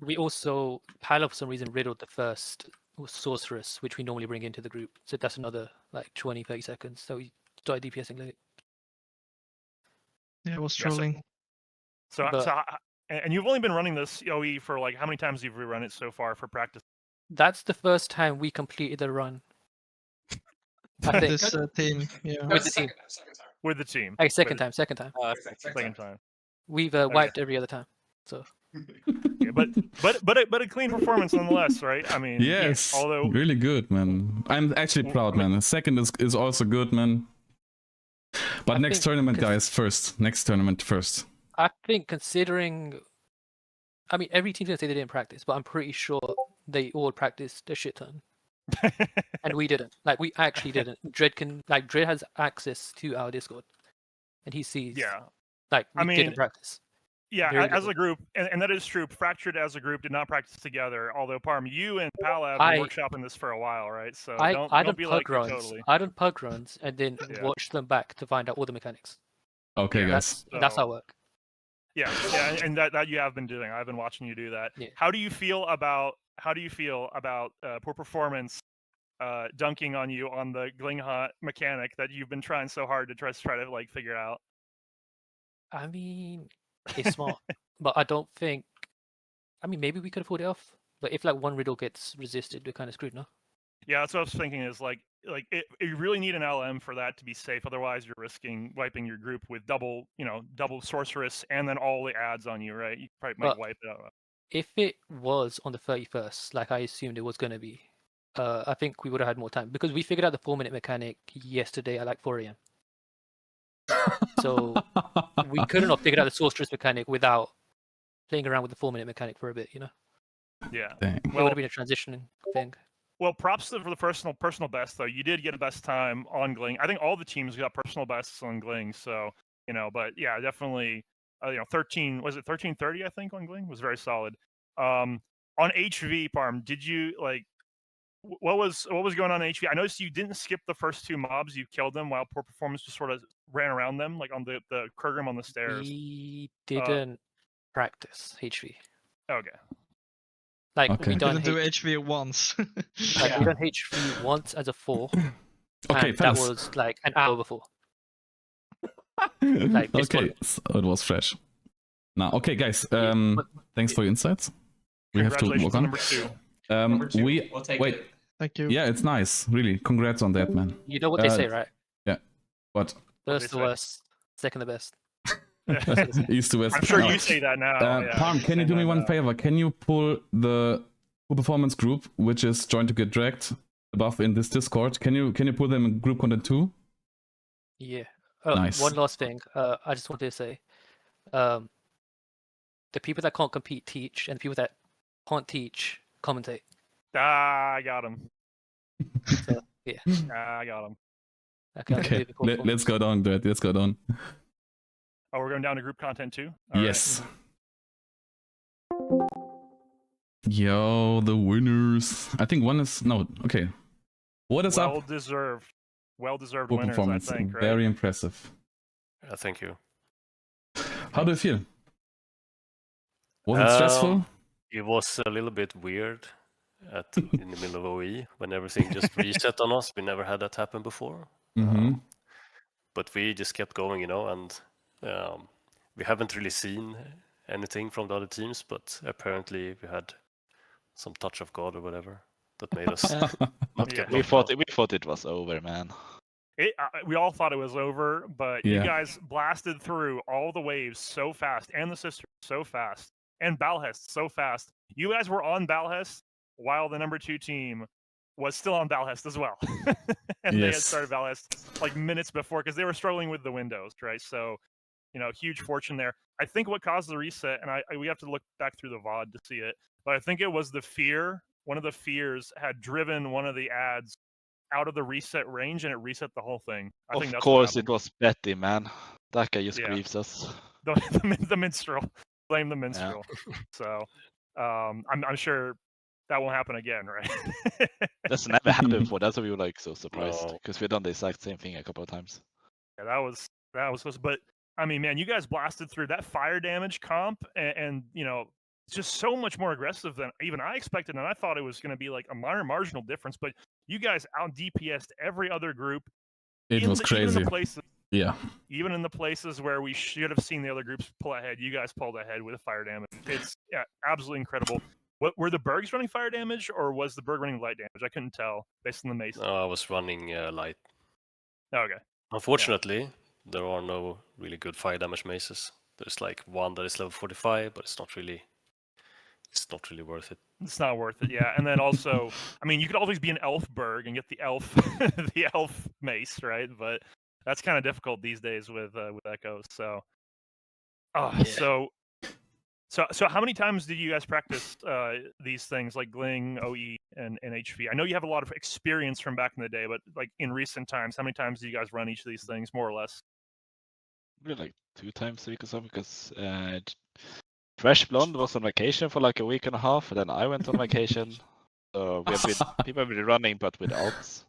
We also, Palo for some reason riddled the first sorceress, which we normally bring into the group. So that's another like 20-30 seconds. So we started DPSing late. Yeah, I was Yeah, so- trolling. So, and you've only been running this OE for like how many times you've rerun it so far for practice? That's the first time we completed the run. I think This team, yeah. with the team. Second time. With the team. Like second With- time. Second time. We've Okay. wiped every other time. So Yeah, but a clean performance nonetheless, right? I mean, Yes, although really good, man. I'm actually proud, man. The second is also good, man. But I next think tournament, 'cause- guys, first. Next tournament first. I think considering, I mean, every team's gonna say they didn't practice, but I'm pretty sure they all practiced a shit ton, and we didn't. Like we actually didn't. Dread has access to our Discord, and he sees. yeah. Like we I mean, didn't practice. Yeah, Very as little. a group, and that is true. Fractured as a group did not practice together. Although Parm, you and Pala have been workshopping this for a while, right? So I don't done be pug like runs. totally. I done pug runs and then Yeah. watched them back to find out all the mechanics. Okay, Yeah, guys. That's So- our work. Yeah, and that you have been doing. I've been watching you do that. Yeah. How do you feel about poor performance dunking on you on the Glinghant mechanic that you've been trying so hard to try to like figure out? I mean, it's smart, but I don't think. I mean, maybe we could have pulled it off, but if like one riddle gets resisted, we're kind of screwed, no? Yeah, that's what I was thinking. Is like you really need an LM for that to be safe. Otherwise, you're risking wiping your group with double sorceress and then all the ads on you, right? You probably might But- wipe it out. If it was on the 31st, like I assumed it was going to be, I think we would have had more time because we figured out the 4-minute mechanic yesterday at like 4 a.m. So we couldn't have figured out the sorceress mechanic without playing around with the 4-minute mechanic for a bit, you know? Yeah. Dang. It would Well, have been a transitioning thing. well, props for the personal best though. You did get a best time on Gling. I think all the teams got personal bests on Gling. So but yeah, definitely. 13 was it 13:30? I think on Gling was very solid. On HV, Parm, did you like? What was going on in HV? I noticed you didn't skip the first 2 mobs. You killed them while poor performance just sort of ran around them, like on the Kurgram on the stairs. We didn't practice HV. Okay. Like Okay. we done Didn't do HV once. like we done HV once as a 4, Okay, and that fellas. was like an hour before. Like, this Okay, one. so it was fresh. Now, okay, guys. Thanks for your insights. We have to Congratulations work on on. number 2. Number 2. We We'll take wait. it. Thank you. Yeah, it's nice. Really, congrats on that, man. You know what they say, right? What? First the worst, second the best. East to west. I'm sure No. you say that now. Yeah, Palm, you're can you saying do me that one now. favor? Can you pull the performance group, which is Join to Get Dragged, above in this Discord? Can you pull them in group content too? Yeah. Nice. One last thing. I just wanted to say, the people that can't compete teach, and the people that can't teach commentate. I got him. So yeah. I got him. Okay, let's go down, dude. Let's go down. Oh, we're going down to group content too? All Yes. Yo, the winners. I think one is no. Okay. What is Well up? deserved. Well deserved Good winners, performance. I think, right? Very impressive. Thank you. How do you feel? Was it stressful? It was a little bit weird in the middle of OE when everything just reset on us. We never had that happen before. But we just kept going, and we haven't really seen anything from the other teams, but apparently we had some touch of God or whatever that made us not get We thought it was over, man. We all thought it was over, but Yeah. you guys blasted through all the waves so fast, and the sisters so fast, and Balhest so fast. You guys were on Balhest while the number 2 team was still on Balhest as well. And they had started Balhest like minutes before because they were struggling with the windows, right? So, huge fortune there. I think what caused the reset, and we have to look back through the VOD to see it, but I think it was the fear. One of the fears had driven one of the ads out of the reset range, and it reset the whole thing. I think Of that's course, it was Betty, man. That guy just Yeah. grieves us. the minstrel. Blame the minstrel. So, I'm sure that won't happen again, right? That's never happened before. That's why we were like so surprised No. because we've done the exact same thing a couple of times. Yeah, that was supposed. But I mean, man, you guys blasted through that fire damage comp, and it's just so much more aggressive than even I expected, and I thought it was going to be like a marginal difference. But you guys out DPS'd every other group. It was crazy. Yeah. Even in the places where we should have seen the other groups pull ahead, you guys pulled ahead with fire damage. It's absolutely incredible. What were the Bergs running fire damage, or was the Berg running light damage? I couldn't tell based on the mace. No, I was running light. Okay. Unfortunately, there are no really good fire damage maces. There's like one that is level 45, but it's not really worth it. It's not worth it, yeah. And then also, I mean, you could always be an elf Berg and get the elf the elf mace, right? But that's kind of difficult these days with Echoes. So, so how many times did you guys practice these things like Gling, OE, and HV? I know you have a lot of experience from back in the day, but like in recent times, how many times do you guys run each of these things, more or less? Maybe like 2 times a week or something because Fresh Blonde was on vacation for like a week and a half, and then I went on vacation. So people have been running, but with alts.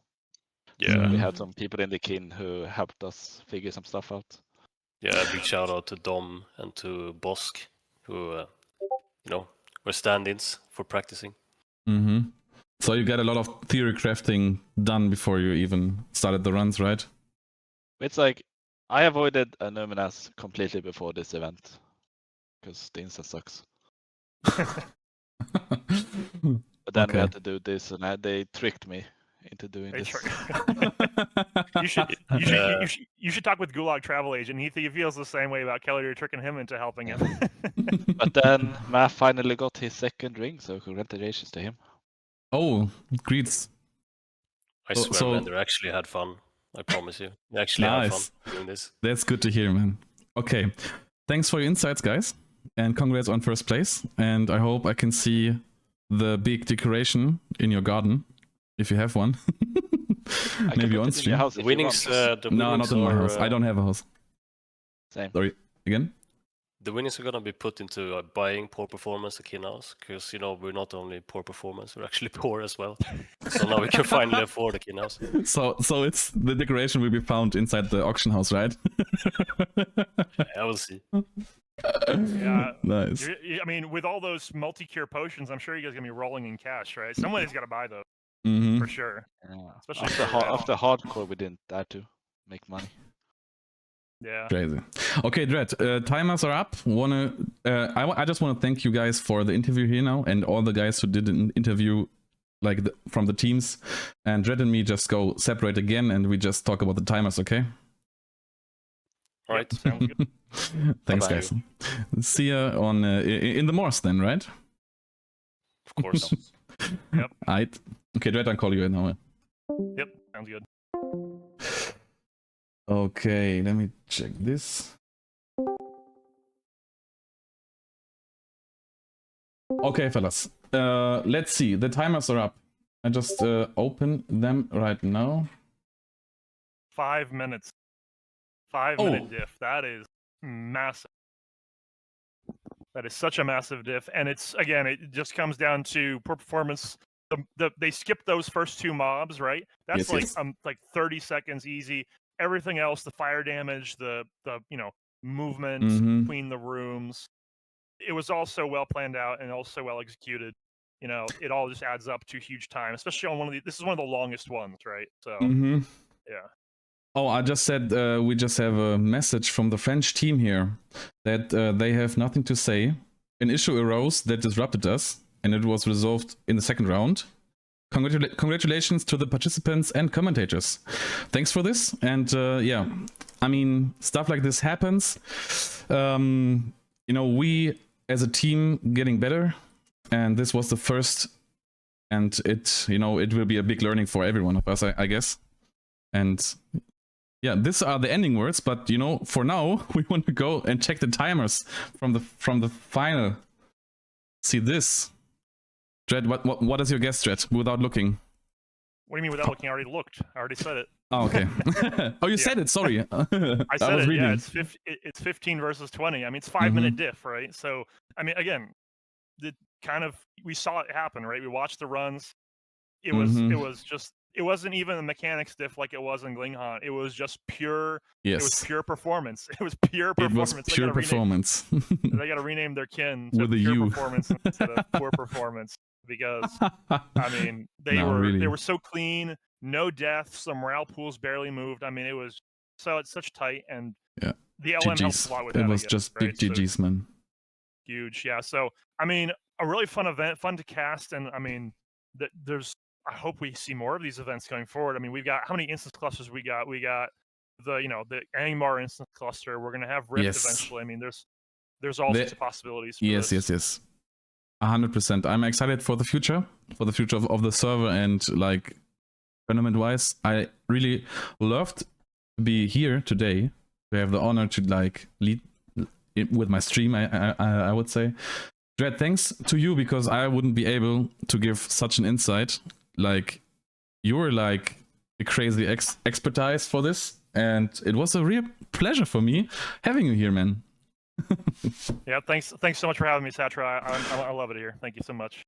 Yeah. So we had some people in the kin who helped us figure some stuff out. Yeah, big shout out to Dom and to Bosk, who were stand-ins for practicing. So you get a lot of theory crafting done before you even started the runs, right? It's like I avoided a Numinas completely before this event because the insta sucks. But then we had to do this, and they tricked me into doing this. You should talk with Gulag Travel Agent. He feels the same way about Kelly. You're tricking him into helping him. But then Matt finally got his second ring, so congratulations to him. Oh, greets. I swear, man, they actually had fun. I promise you. They actually had fun doing this. That's good to hear, man. Okay. Thanks for your insights, guys. And congrats on first place. And I hope I can see the big decoration in your garden, if you have one. Maybe on stream. The winnings, no, not in my house. I don't have a house. Same. Sorry, again? The winnings are going to be put into buying poor performance at Kinhouse, because, we're not only poor performance, we're actually poor as well. So now we can finally afford a Kinhouse. So it's the decoration will be found inside the auction house, right? I will see. Yeah. Nice. I mean, with all those multi-cure potions, I'm sure you guys are going to be rolling in cash, right? Somebody's got to buy those. for sure. Yeah. Especially after hardcore, we didn't dare to make money. Yeah. Crazy. Okay, Dread, timers are up. I just want to thank you guys for the interview here now, and all the guys who did an interview like from the teams. And Dread and me just go separate again, and we just talk about the timers, okay? All right. Sounds good. Thanks, Bye-bye. guys. See ya on in the Morse then, right? Of course. Yep. Okay, Dread, I'll call you now. Yep. Sounds good. Okay, let me check this. Okay, fellas. Let's see. The timers are up. I just open them right now. 5 minutes. 5-minute diff. That is massive. That is such a massive diff, and it's again, it just comes down to poor performance. They skipped those first 2 mobs, right? That's like 30 seconds easy. Everything else, the fire damage, the movement between the rooms, it was also well planned out and also well executed. It all just adds up to huge time, especially on one of the. This is one of the longest ones, right? So yeah. Oh, I just said we just have a message from the French team here that they have nothing to say. An issue arose that disrupted us, and it was resolved in the second round. Congratulations to the participants and commentators. Thanks for this. And yeah, I mean, stuff like this happens. We as a team getting better, and this was the first, and it will be a big learning for every one of us, I guess. And yeah, these are the ending words, but for now we want to go and check the timers from the final. See this. Dread, what is your guess, Dread, without looking? What do you mean without looking? I already looked. I already said it. Oh, okay. Oh, you said it. Sorry. I said it. Yeah, it's 15 versus 20. I mean, it's 5-minute diff, right? So, I mean, again, we saw it happen, right? We watched the runs. It wasn't even a mechanics diff like it was in Glinghant. It was just pure. Yes. It was pure performance. It was pure performance. It was pure performance. They got to rename their kin to With a pure U. performance instead of poor performance, because I mean they were so clean, no deaths, the morale pools barely moved. I mean it's such tight, and the LM helps a lot with that. It was just big GGs, man. Huge, yeah. So I mean, a really fun event, fun to cast, and I mean, I hope we see more of these events going forward. I mean, we've got how many instance clusters we got? We got the Angmar instance cluster. We're gonna have Rift eventually. I mean, there's all sorts of possibilities. Yes. 100%. I'm excited for the future of the server, and like tournament-wise, I really loved to be here today. To have the honor to like lead with my stream. I would say, Dread, thanks to you, because I wouldn't be able to give such an insight. Like, you're like a crazy expertise for this, and it was a real pleasure for me having you here, man. Yeah, thanks so much for having me, Satra. I love it here. Thank you so much.